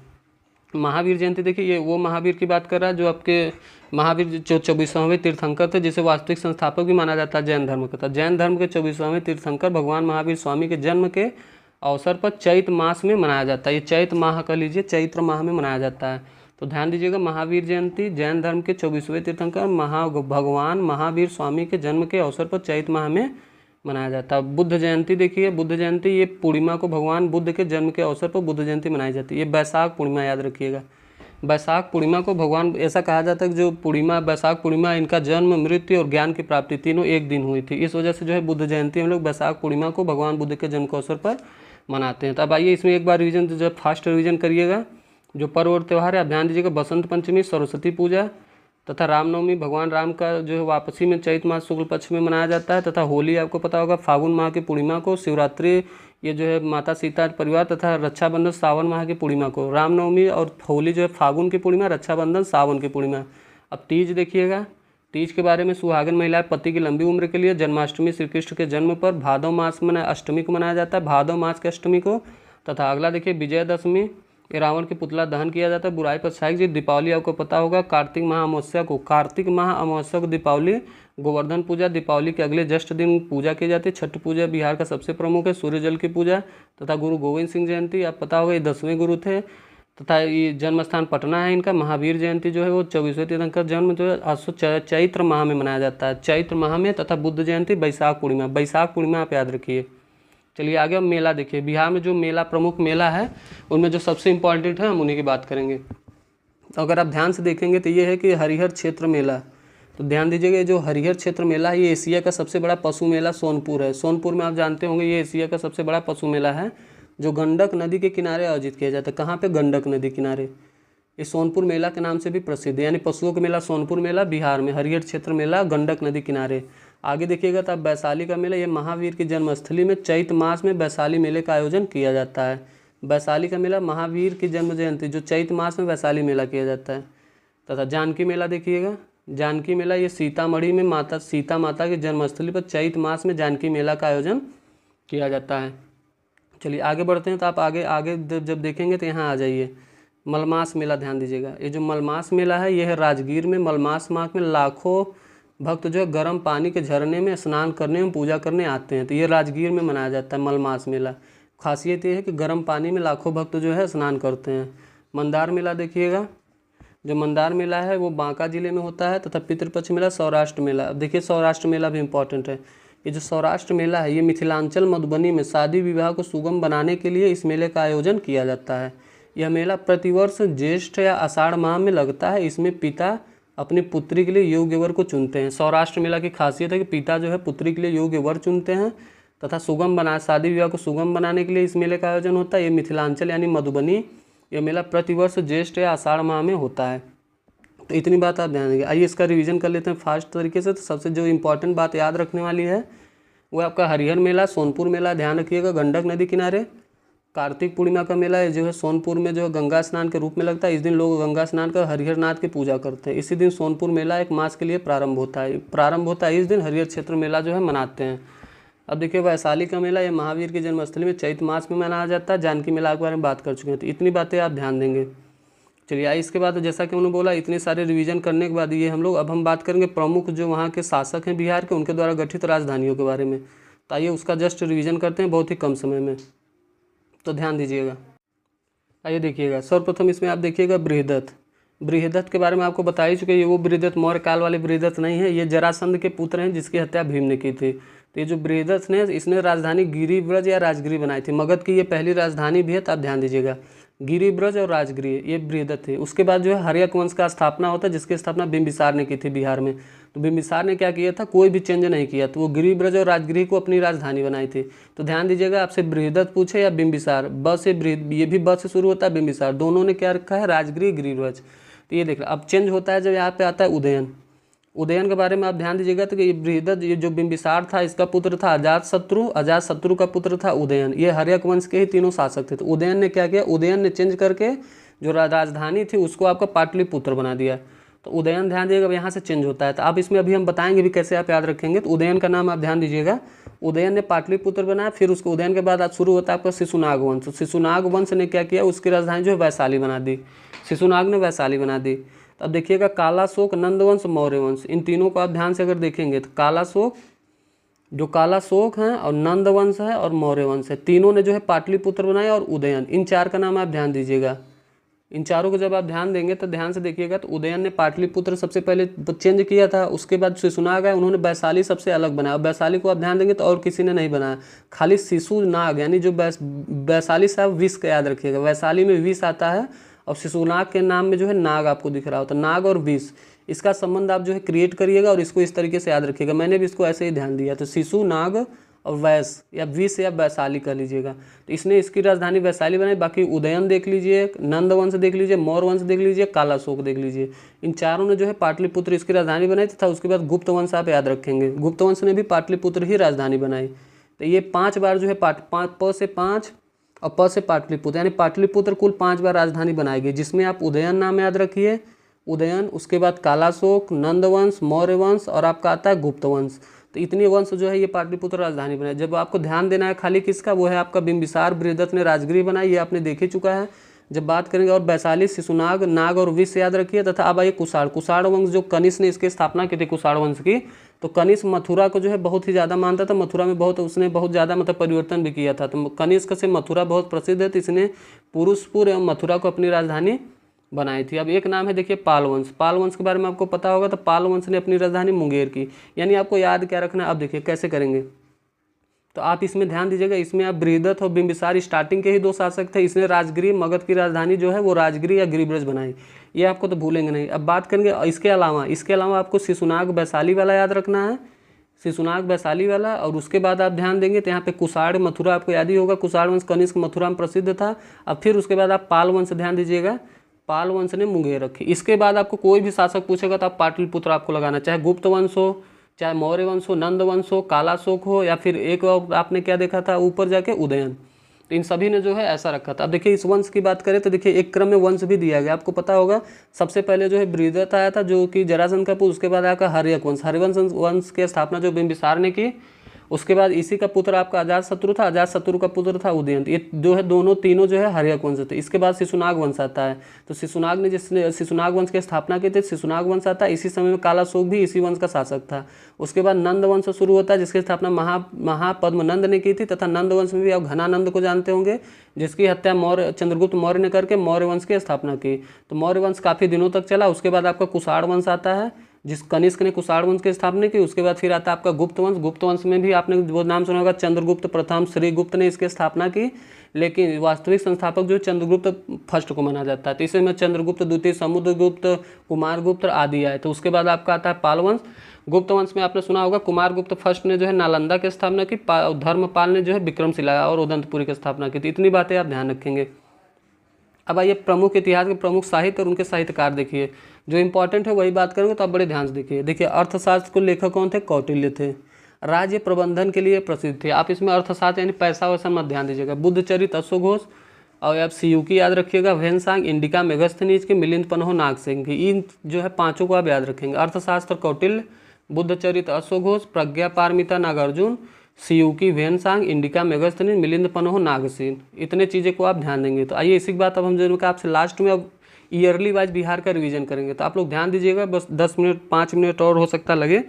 महावीर जयंती देखिए ये वो महावीर की बात कर रहा है जो आपके महावीर जो 24वें तीर्थंकर थे, जिसे वास्तविक संस्थापक भी माना जाता है जैन धर्म का। जैन धर्म के 24वें तीर्थंकर भगवान महावीर स्वामी के जन्म के अवसर पर चैत्र मास में मनाया जाता है। ये चैत्र माह कह लीजिए, चैत्र माह में मनाया जाता है। तो ध्यान दीजिएगा महावीर जयंती जैन धर्म के 24वें तीर्थंकर भगवान महावीर स्वामी के जन्म के अवसर पर चैत्र माह में मनाया जाता है। बुद्ध जयंती देखिए, बुद्ध जयंती ये पूर्णिमा को भगवान बुद्ध के जन्म के अवसर पर बुद्ध जयंती मनाई जाती है। ये बैसाख पूर्णिमा याद रखिएगा। बैसाख पूर्णिमा को भगवान ऐसा कहा जाता है कि जो पूर्णिमा बैसाख पूर्णिमा इनका जन्म, मृत्यु और ज्ञान की प्राप्ति तीनों एक दिन हुई थी। इस वजह से जो है बुद्ध जयंती हम लोग बैसाख पूर्णिमा को भगवान बुद्ध के जन्म के अवसर पर मनाते हैं। तो अब आइए इसमें एक बार रिवीजन, जब फास्ट रिवीजन करिएगा जो पर्व और त्यौहार है। आप ध्यान दीजिएगा बसंत पंचमी, सरस्वती पूजा तथा रामनवमी भगवान राम का जो है वापसी में चैत्र मास शुक्ल पक्ष में मनाया जाता है। तथा होली आपको पता होगा फागुन माह की पूर्णिमा को। शिवरात्रि ये जो है माता सीता परिवार तथा रक्षाबंधन सावन माह की पूर्णिमा को। रामनवमी और होली जो है फागुन की पूर्णिमा, रक्षाबंधन सावन की पूर्णिमा। अब तीज देखिएगा, तीज के बारे में सुहागन महिलाएं पति की लंबी उम्र के लिए। जन्माष्टमी श्री कृष्ण के जन्म पर भादव मास में अष्टमी को मनाया जाता है, भादव मास की अष्टमी को। तथा अगला देखिए विजयदशमी, रावण के पुतला दहन किया जाता है, बुराई पर अच्छाई की। दीपावली आपको पता होगा कार्तिक माह अमावस्या को दीपावली। गोवर्धन पूजा दीपावली के अगले जस्ट दिन पूजा की जाती है। छठ पूजा बिहार का सबसे प्रमुख है, सूर्य जल की पूजा। तथा गुरु गोविंद सिंह जयंती आप पता होगा ये 10वें गुरु थे तथा ये जन्म स्थान पटना है इनका। महावीर जयंती जो है वो 24वें तीर्थंकर जन्म जो है चैत्र माह में मनाया जाता है, चैत्र माह में। तथा बुद्ध जयंती बैसाख पूर्णिमा आप याद रखिए। चलिए आगे अब मेला देखिए। बिहार में जो मेला प्रमुख मेला है उनमें जो सबसे इम्पॉर्टेंट है हम उन्हीं की बात करेंगे। तो अगर आप ध्यान से देखेंगे तो ये है कि हरिहर क्षेत्र मेला। तो ध्यान दीजिएगा ये जो हरिहर क्षेत्र मेला है ये एशिया का सबसे बड़ा पशु मेला सोनपुर है। सोनपुर में आप जानते होंगे ये एशिया का सबसे बड़ा पशु मेला है जो गंडक नदी के किनारे आयोजित किया जाता है। कहाँ पे? गंडक नदी किनारे। ये सोनपुर मेला के नाम से भी प्रसिद्ध है, यानी पशुओं का मेला सोनपुर मेला बिहार में, हरिहर क्षेत्र मेला गंडक नदी किनारे। आगे देखिएगा तो वैशाली का मेला, ये महावीर की जन्मस्थली में चैत्र मास में वैशाली मेले का आयोजन किया जाता है। वैशाली का मेला महावीर की जन्म जयंती जो चैत्र मास में वैशाली मेला किया जाता है। तथा जानकी मेला देखिएगा, जानकी मेला ये सीतामढ़ी में सीता माता की जन्मस्थली पर चैत्र मास में जानकी मेला का आयोजन किया जाता है। चलिए आगे बढ़ते हैं। तो आप आगे जब देखेंगे तो यहाँ आ जाइए मलमास मेला। ध्यान दीजिएगा ये जो मलमास मेला है ये है राजगीर में। मलमास माह में लाखों भक्त जो है गर्म पानी के झरने में स्नान करने एवं पूजा करने आते हैं। तो ये राजगीर में मनाया जाता है मलमास मेला। खासियत ये है कि गर्म पानी में लाखों भक्त जो है स्नान करते हैं। मंदार मेला देखिएगा, जो मंदार मेला है वो बांका जिले में होता है, तथा पितृपक्ष मेला सौराष्ट्र मेला। अब देखिए सौराष्ट्र मेला भी इम्पॉर्टेंट है। ये जो सौराष्ट्र मेला है ये मिथिलांचल मधुबनी में शादी विवाह को सुगम बनाने के लिए इस मेले का आयोजन किया जाता है। यह मेला प्रतिवर्ष ज्येष्ठ या आषाढ़ माह में लगता है। इसमें पिता अपनी पुत्री के लिए योग्य वर को चुनते हैं। सौराष्ट्र मेला की खासियत है कि पिता जो है पुत्री के लिए योग्य वर चुनते हैं तथा शादी विवाह को सुगम बनाने के लिए इस मेले का आयोजन होता है। ये मिथिलांचल यानी मधुबनी यह मेला प्रतिवर्ष ज्येष्ठ या आषाढ़ माह में होता है। तो इतनी बात आप ध्यान देंगे। आइए इसका रिवीजन कर लेते हैं फास्ट तरीके से। तो सबसे जो इम्पोर्टेंट बात याद रखने वाली है वो आपका हरिहर मेला, सोनपुर मेला, ध्यान रखिएगा, गंडक नदी किनारे। कार्तिक पूर्णिमा का मेला है जो है सोनपुर में जो है गंगा स्नान के रूप में लगता है। इस दिन लोग गंगा स्नान कर हरिहर नाथ की पूजा करते हैं। इसी दिन सोनपुर मेला एक मास के लिए प्रारंभ होता है। इस दिन हरिहर क्षेत्र मेला जो है मनाते हैं। अब देखिए वैशाली का मेला, यह महावीर की जन्मस्थली में चैत मास में मनाया जाता है। जानकी मेला के बारे में बात कर चुके हैं, तो इतनी बातें आप ध्यान देंगे। चलिए आइए इसके बाद जैसा कि उन्होंने बोला इतने सारे रिवीजन करने के बाद ये हम बात करेंगे प्रमुख जो वहाँ के शासक हैं बिहार के, उनके द्वारा गठित राजधानियों के बारे में। तो आइए उसका जस्ट रिवीजन करते हैं बहुत ही कम समय में, तो ध्यान दीजिएगा। आइए देखिएगा, सर्वप्रथम इसमें आप देखिएगा बृहदत्त। बृहदत्त के बारे में आपको बता ही चुके, ये वो बृहदत्त मौर्य काल वाले बृहदत्त नहीं है, ये जरासंध के पुत्र हैं जिसकी हत्या भीम ने की थी। तो ये जो बृहदत्त ने इसने राजधानी गिरिब्रज या राजगिरी बनाई थी। मगध की ये पहली राजधानी भी है, तो आप ध्यान दीजिएगा गिरिब्रज और राजगिरी ये बृहदत्त थे। उसके बाद जो है हर्यक वंश का स्थापना होता है जिसकी स्थापना बिंबिसार ने की थी बिहार में। तो बिंबिसार ने क्या किया था, कोई भी चेंज नहीं किया, तो वो गिरिब्रज और राजगिरी को अपनी राजधानी बनाई थी। तो ध्यान दीजिएगा, आपसे बृहदत्त पूछे या बिंबिसार, ब से ये भी ब से शुरू होता है, बिंबिसार, दोनों ने क्या रखा है, राजगिरी गिरिब्रज। तो ये देख रहे अब चेंज होता है जब यहाँ पे आता है उदयन। उदयन के बारे में आप ध्यान दीजिएगा, तो ये बृहदत्त ये जो बिंबिसार था इसका पुत्र था अजातशत्रु का पुत्र था उदयन। ये हर्यक वंश के ही तीनों शासक थे। तो उदयन ने क्या किया, उदयन ने चेंज करके जो राजधानी थी उसको आपका पाटलिपुत्र बना दिया। तो उदयन ध्यान दीजिएगा यहाँ से चेंज होता है। तो आप इसमें अभी हम बताएंगे भी कैसे आप याद रखेंगे। तो उदयन का नाम आप ध्यान दीजिएगा, उदयन ने पाटलिपुत्र बनाया। फिर उसको उदयन के बाद आज शुरू होता है आपका शिशुनाग वंश। तो शिशुनाग वंश ने क्या किया, उसकी राजधानी जो है वैशाली बना दी। शिशुनाग ने वैशाली बना दी। अब देखिएगा कालाशोक, नंदवंश, मौर्य वंश, इन तीनों को आप ध्यान से अगर देखेंगे तो कालाशोक हैं और नंदवंश है और मौर्य वंश है, तीनों ने जो है पाटलिपुत्र बनाया और उदयन, इन चार का नाम आप ध्यान दीजिएगा। इन चारों को जब आप ध्यान देंगे तो ध्यान से देखिएगा, तो उदयन ने पाटलिपुत्र सबसे पहले चेंज किया था। उसके बाद शिशुनाग है, उन्होंने वैशाली सबसे अलग बनाया। वैशाली को आप ध्यान देंगे तो और किसी ने नहीं बनाया, खाली शिशुनाग यानी जो वैशाली से आप विष का याद रखिएगा, वैशाली में विष आता है और शिशुनाग के नाम में जो है नाग आपको दिख रहा होता है, नाग और विष, इसका संबंध आप जो है क्रिएट करिएगा और इसको इस तरीके से याद रखिएगा। मैंने भी इसको ऐसे ही ध्यान दिया, तो शिशु, नाग और वैश या विष या वैशाली कर लीजिएगा। तो इसने इसकी राजधानी वैशाली बनाई। बाकी उदयन देख लीजिए, नंद वंश देख लीजिए, मौर्य वंश देख लीजिए, कालाशोक देख लीजिए, इन चारों ने जो है पाटलिपुत्र इसकी राजधानी बनाई तथा उसके बाद गुप्त वंश आप याद रखेंगे, गुप्त वंश ने भी पाटलिपुत्र ही राजधानी बनाई। तो ये 5 बार जो है प से 5 और प से पाटलिपुत्र यानी पाटलिपुत्र कुल 5 बार राजधानी बनाई गई, जिसमें आप उदयन नाम याद रखिए, उदयन, उसके बाद कालाशोक, नंदवंश, मौर्य वंश और आपका आता है गुप्त वंश। तो इतनी वंश जो है ये पाटलिपुत्र राजधानी बनाई। जब आपको ध्यान देना है खाली किसका, वो है आपका बिंबिसार, बृहदत्त ने राजगिरी बनाई, ये आपने देख ही चुका है जब बात करेंगे। और वैशाली, शिशुनाग, नाग और विष याद रखिए। तथा अब आइए कुषाण वंश, जो कनिष्क ने इसकी स्थापना की थी कुषाण वंश की। तो कनिष्क मथुरा को जो है बहुत ही ज़्यादा मानता था, मथुरा में उसने बहुत ज़्यादा मतलब परिवर्तन भी किया था। तो कनिष्क से मथुरा बहुत प्रसिद्ध है, तो इसने पुरुषपुर एवं मथुरा को अपनी राजधानी बनाई थी। अब एक नाम है देखिए पाल वंश। पाल वंश के बारे में आपको पता होगा, तो पाल वंश ने अपनी राजधानी मुंगेर की। यानी आपको याद क्या रखना है, अब देखिए कैसे करेंगे, तो आप इसमें ध्यान दीजिएगा। इसमें आप बृहदत्त और बिंबिसार स्टार्टिंग के ही 2 शासक थे। इसने राजगिरी, मगध की राजधानी जो है वो राजगिरी या गिरिब्रज बनाई, ये आपको तो भूलेंगे नहीं। अब बात करेंगे इसके अलावा आपको शिशुनाग वैशाली वाला याद रखना है, शिशुनाग वैशाली वाला। और उसके बाद आप ध्यान देंगे तो यहाँ पे कुषाण मथुरा आपको याद ही होगा, कुषाण वंश कनिष्क मथुरा में प्रसिद्ध था। अब फिर उसके बाद आप पाल वंश ध्यान दीजिएगा, पाल वंश ने मुंगेर रखी। इसके बाद आपको कोई भी शासक पूछेगा तो आप पाटलिपुत्र आपको लगाना, चाहे गुप्त वंश हो, चाहे मौर्य वंश हो, नंद वंश हो, कालाशोक हो, या फिर एक आपने क्या देखा था ऊपर जाके उदयन। तो इन सभी ने जो है ऐसा रखा था। अब देखिए इस वंश की बात करें तो देखिए एक क्रम में वंश भी दिया गया, आपको पता होगा। सबसे पहले जो है बृहदत्त आया था जो कि जरासंध का पुत्र, उसके बाद आया हर्यक वंश। हर्यवंश वंश की स्थापना जो बिंबिसार ने की, उसके बाद इसी का पुत्र आपका अजातशत्रु था, अजातशत्रु का पुत्र था उदयन। ये जो है दोनों तीनों जो है हर्यक वंश थे। इसके बाद शिशुनाग वंश आता है, तो शिशुनाग ने जिसने शिशुनाग वंश की स्थापना की थी, शिशुनाग वंश आता है। इसी समय में कालाशोक भी इसी वंश का शासक था। उसके बाद नंद वंश शुरू होता है, जिसकी स्थापना महापद्मनंद ने की थी, तथा नंद वंश में भी आप घनानंद को जानते होंगे, जिसकी हत्या चंद्रगुप्त मौर्य ने करके मौर्य वंश की स्थापना की। तो मौर्य वंश काफ़ी दिनों तक चला। उसके बाद आपका कुषाण वंश आता है, जिस कनिष्क ने कुषाण वंश की स्थापना की। उसके बाद फिर आता है आपका गुप्त वंश। गुप्त वंश में भी आपने वो नाम सुना होगा, चंद्रगुप्त प्रथम, श्रीगुप्त ने इसकी स्थापना की, लेकिन वास्तविक संस्थापक जो चंद्रगुप्त फर्स्ट को माना जाता है। तो इसमें चंद्रगुप्त द्वितीय, समुद्रगुप्त, कुमारगुप्त आदि आए। तो उसके बाद आपका आता है पाल वंश। गुप्त वंश में आपने सुना होगा कुमारगुप्त फर्स्ट ने जो है नालंदा की स्थापना की, धर्मपाल ने जो है विक्रमशिला और उदंतपुरी की स्थापना की थी। इतनी बातें आप ध्यान रखेंगे। अब आइए प्रमुख इतिहास के प्रमुख साहित्य और उनके साहित्यकार देखिए। जो इंपॉर्टेंट है वही बात करेंगे, तो आप बड़े ध्यान से देखिए। देखिए अर्थशास्त्र को लेखक कौन थे? कौटिल्य थे। राज्य प्रबंधन के लिए प्रसिद्ध थे। आप इसमें अर्थशास्त्र यानी पैसा वैसा मत ध्यान दीजिएगा। बुद्धचरित अश्वघोष, और आप सीयूकी याद रखिएगा, वेनसांग, इंडिका मेगस्थनीज की, मिलिंद पन्हो नागसेन की। इन जो है पांचों को आप याद रखेंगे। अर्थशास्त्र कौटिल्य, बुद्धचरित अश्वघोष, प्रज्ञा पारमिता नागार्जुन, सीयूकी वेनसांग, इंडिका मेगस्थनीज, मिलिंद पन्हो नागसेन। इतने चीज़ें को आप ध्यान देंगे। तो आइए इसी के बाद अब हम जो आपसे लास्ट में अब ईयरली वाइज बिहार का रिवीजन करेंगे। तो आप लोग ध्यान दीजिएगा, बस 10 मिनट 5 मिनट और हो सकता लगे,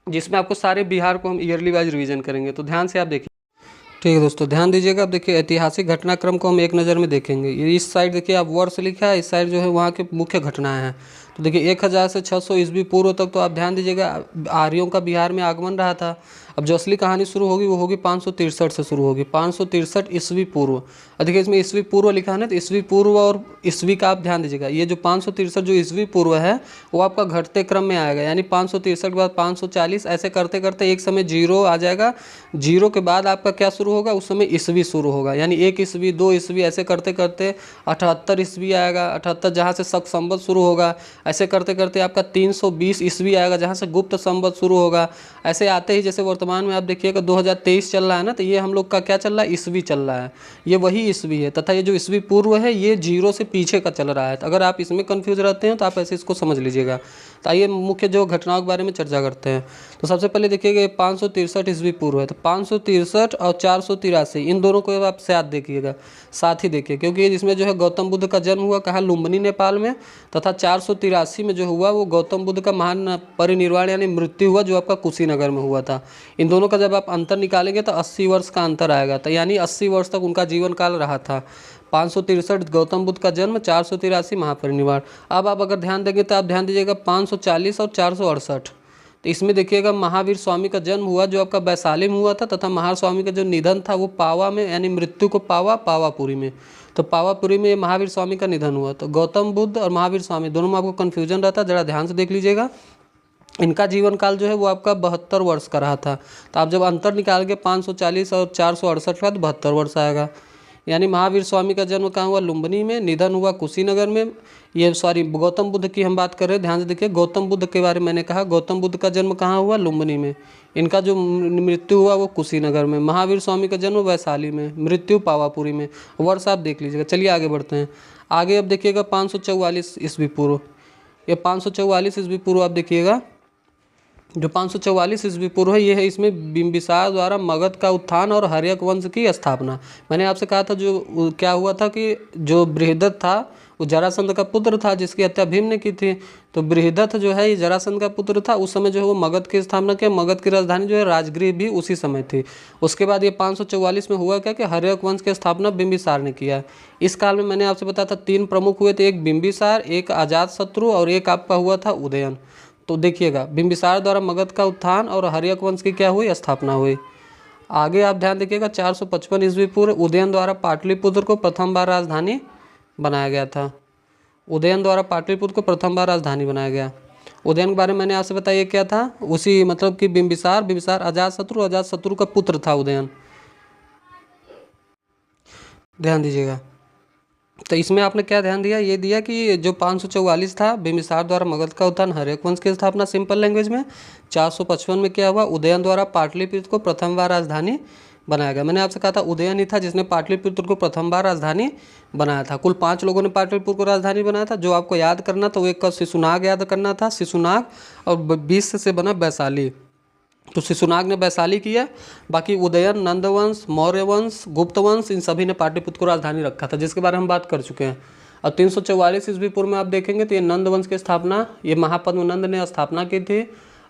जिसमें आपको सारे बिहार को हम ईयरली वाइज रिवीजन करेंगे। तो ध्यान से आप देखिए। ठीक है दोस्तों, ध्यान दीजिएगा। अब देखिए ऐतिहासिक घटनाक्रम को हम एक नज़र में देखेंगे। ये इस साइड देखिए आप वर्ष लिखा है, इस साइड जो है वहाँ के मुख्य घटनाएं हैं। तो देखिए 1000 से 600 ईस्वी पूर्व तक तो आप ध्यान दीजिएगा आर्यों का बिहार में आगमन रहा था। अब जो असली कहानी शुरू होगी वो होगी 563 से शुरू होगी, 563 ईस्वी पूर्व। और देखिए इसमें ईस्वी पूर्व लिखा है ना, तो ईस्वी पूर्व और ईस्वी का आप ध्यान दीजिएगा। ये जो 563 जो ईस्वी पूर्व है वो आपका घटते क्रम में आएगा, यानी 563 के बाद 540, ऐसे करते करते एक समय जीरो आ जाएगा। जीरो के बाद आपका क्या शुरू होगा? उस समय ईस्वी शुरू होगा, यानी 1 ईस्वी 2 ईस्वी, ऐसे करते करते 78 ईस्वी आएगा। 78 जहाँ से शक संवत शुरू होगा, ऐसे करते करते आपका 320 ईस्वी आएगा, जहाँ से गुप्त संवत शुरू होगा। ऐसे आते ही जैसे वर्तमान में आप देखिएगा 2023 चल रहा है ना, तो ये हम लोग का क्या चल रहा है? ईस्वी चल रहा है। ये वही ईस्वी है, तथा ये जो ईस्वी पूर्व है ये जीरो से पीछे का चल रहा है। तो अगर आप इसमें कंफ्यूज रहते हैं तो आप ऐसे इसको समझ लीजिएगा। तो आइए मुख्य जो घटनाओं के बारे में चर्चा करते हैं। तो सबसे पहले देखिएगा 563 ईस्वी पूर्व है, तो 563 और 483 इन दोनों को आप साथ देखिएगा, साथ ही देखिए, क्योंकि इसमें जो है गौतम बुद्ध का जन्म हुआ कहाँ? लुम्बिनी नेपाल में। तथा 483 में जो हुआ वो गौतम बुद्ध का महान परिनिर्वाण यानी मृत्यु हुआ, जो आपका कुशीनगर में हुआ था। इन दोनों का जब आप अंतर निकालेंगे तो 80 वर्ष का अंतर आएगा, तो यानी 80 वर्ष तक उनका जीवन काल रहा था। 563 गौतम बुद्ध का जन्म, 483 महापरिनिर्वाण। अब आप अगर ध्यान देंगे तो आप ध्यान दीजिएगा 540 और 468। तो इसमें देखिएगा महावीर स्वामी का जन्म हुआ, जो आपका वैशाली में हुआ था, तथा महावीर स्वामी का जो निधन था वो पावा में, यानी मृत्यु को पावापुरी में। तो पावापुरी में महावीर स्वामी का निधन हुआ। तो गौतम बुद्ध और महावीर स्वामी दोनों में आपको कन्फ्यूजन रहता है, ज़रा ध्यान से देख लीजिएगा। इनका जीवन काल जो है वो आपका 72 वर्ष का रहा था। तो आप जब अंतर निकाल के 540 और 468 का, तो 72 वर्ष आएगा। यानी महावीर स्वामी का जन्म कहाँ हुआ? लुम्बिनी में, निधन हुआ कुशीनगर में। ये सॉरी, गौतम बुद्ध की हम बात कर रहे हैं, ध्यान से देखिए। गौतम बुद्ध के बारे में मैंने कहा, गौतम बुद्ध का जन्म कहाँ हुआ? लुम्बिनी में। इनका जो मृत्यु हुआ वो कुशीनगर में। महावीर स्वामी का जन्म वैशाली में, मृत्यु पावापुरी में। वर्ष आप देख लीजिएगा। चलिए आगे बढ़ते हैं। आगे अब देखिएगा 544 ईस्वी पूर्व। ये 544 ईस्वी पूर्व आप देखिएगा, जो 544 ईस्वी पूर्व है ये है, इसमें बिंबिसार द्वारा मगध का उत्थान और हर्यक वंश की स्थापना। मैंने आपसे कहा था जो क्या हुआ था कि जो बृहदत्त था वो जरासंध का पुत्र था, जिसकी हत्या भीम ने की थी। तो बृहदत्त जो है ये जरासंध का पुत्र था। उस समय जो है वो मगध की स्थापना किया। मगध की राजधानी जो है राजगृह भी उसी समय थी। उसके बाद ये 544 में हुआ क्या कि हर्यक वंश की स्थापना बिंबिसार ने किया। इस काल में मैंने आपसे बताया था 3 प्रमुख हुए थे, एक बिंबिसार, एक अजातशत्रु और एक आपका हुआ था उदयन। तो देखिएगा बिंबिसार द्वारा मगध का उत्थान और हर्यक वंश की क्या हुई? स्थापना हुई। आगे आप ध्यान देखिएगा 455 ईस्वी पूर्व उदयन द्वारा पाटलिपुत्र को प्रथम बार राजधानी बनाया गया था। उदयन द्वारा पाटलिपुत्र को प्रथम बार राजधानी बनाया गया। उदयन के बारे में मैंने आपसे बताया क्या था? उसी मतलब कि बिंबिसार अजातशत्रु का पुत्र था उदयन। ध्यान दीजिएगा। तो इसमें आपने क्या ध्यान दिया? ये दिया कि जो 544 था बिंबिसार द्वारा मगध का उत्थान हर्यक वंश की स्थापना सिंपल लैंग्वेज में। 455 में क्या हुआ? उदयन द्वारा पाटलिपुत्र को प्रथम बार राजधानी बनाया गया। मैंने आपसे कहा था उदयन ही था जिसने पाटलिपुत्र को प्रथम बार राजधानी बनाया था। कुल 5 लोगों ने पाटलिपुत्र को राजधानी बनाया था। जो आपको याद करना था वो एक का शिशुनाग याद करना था, शिशुनाग, और 20 से बना वैशाली। तो शिशुनाग ने वैशाली किया, बाकी उदयन, नंदवंश, मौर्य वंश, गुप्त वंश, इन सभी ने पाटलिपुत्र को राजधानी रखा था, जिसके बारे में हम बात कर चुके हैं। अब 344 ईस्वी पूर्व में आप देखेंगे तो ये नंद वंश की स्थापना ये महापद्मनंद ने स्थापना की थी।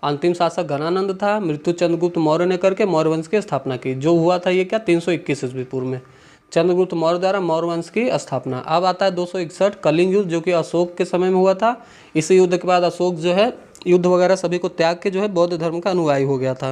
अंतिम शासक घनानंद था, मृत्यु चंद्रगुप्त मौर्य ने करके मौर्य वंश की स्थापना की। जो हुआ था ये क्या 321 ईस्वी पूर्व में चंद्रगुप्त मौर्य द्वारा मौर्य वंश की स्थापना। अब आता है 261 कलिंग युद्ध, जो कि अशोक के समय में हुआ था। इसी युद्ध के बाद अशोक जो है युद्ध वगैरह सभी को त्याग के जो है बौद्ध धर्म का अनुयायी हो गया था।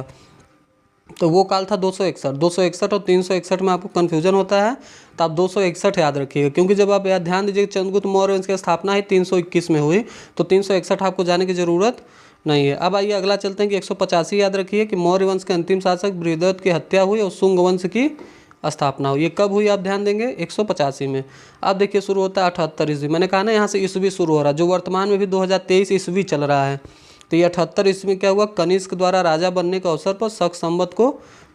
तो वो काल था 261 और 361 में आपको कन्फ्यूजन होता है, तो आप 261 याद रखिएगा, क्योंकि जब आप याद ध्यान दीजिए चंद्रगुप्त मौर्य वंश की स्थापना ही 321 में हुई, तो 361 आपको जाने की जरूरत नहीं है। अब आइए अगला चलते हैं कि 185 याद रखिए कि मौर्य वंश के अंतिम शासक बृहद्रथ की हत्या हुई और शुंग वंश की स्थापना हुई। ये कब हुई आप ध्यान देंगे 185 में। अब देखिए शुरू होता है 78 ईस्वी, मैंने कहा ना यहाँ से ईस्वी शुरू हो रहा है, जो वर्तमान में भी 2023 ईस्वी चल रहा है। तो ये 78 ईस्वी में क्या हुआ, कनिष्क द्वारा राजा बनने के अवसर पर शक संवत को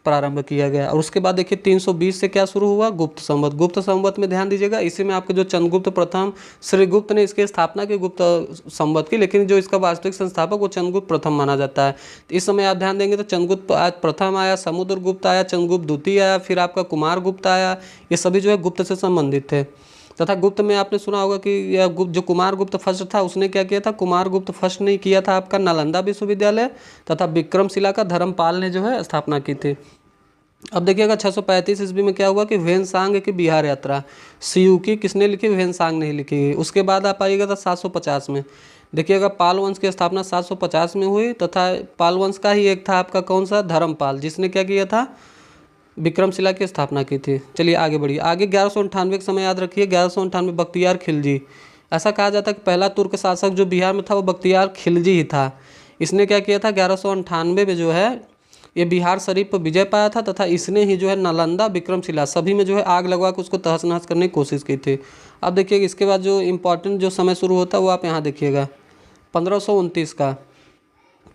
प्रारंभ किया गया। और उसके बाद देखिए 320 से क्या शुरू हुआ, गुप्त संवत। गुप्त संवत में ध्यान दीजिएगा, इसी में आपके जो चंद्रगुप्त प्रथम श्रीगुप्त ने इसकी स्थापना की गुप्त संवत की, लेकिन जो इसका वास्तविक संस्थापक वो चंद्रगुप्त प्रथम माना जाता है। तो इस समय आप ध्यान देंगे तो चंद्रगुप्त प्रथम आया, समुद्रगुप्त आया, चंद्रगुप्त द्वितीय आया, फिर आपका कुमार गुप्त आया। ये सभी जो है गुप्त से संबंधित थे। तथा गुप्त में आपने सुना होगा कि यह गुप्त जो कुमार गुप्त फर्स्ट था उसने क्या किया था, कुमार गुप्त फर्स्ट ने किया था आपका नालंदा विश्वविद्यालय, तथा विक्रमशिला का धर्मपाल ने जो है स्थापना की थी। अब देखिएगा 635 ईस्वी में क्या हुआ कि ह्वेनसांग की बिहार यात्रा सियूकी किसने लिखी, ह्वेनसांग ने लिखी। उसके बाद आप आइएगा था 750 में, देखिएगा पाल वंश की स्थापना 750 में हुई, तथा पाल वंश का ही एक था आपका कौन सा, धर्मपाल, जिसने क्या किया था, विक्रमशिला की स्थापना की थी। चलिए आगे बढ़िए। आगे 1198 के समय याद रखिए, 1198 बख्तियार खिलजी। ऐसा कहा जाता है कि पहला तुर्क शासक जो बिहार में था वो बख्तियार खिलजी ही था। इसने क्या किया था 1198 में जो है ये बिहार शरीफ पर विजय पाया था, तथा इसने ही जो है नालंदा विक्रमशिला सभी में जो है आग लगवा के उसको तहस नहस करने की कोशिश की थी। अब देखिए इसके बाद जो इम्पोर्टेंट जो समय शुरू होता है वो आप यहाँ देखिएगा 1529 का।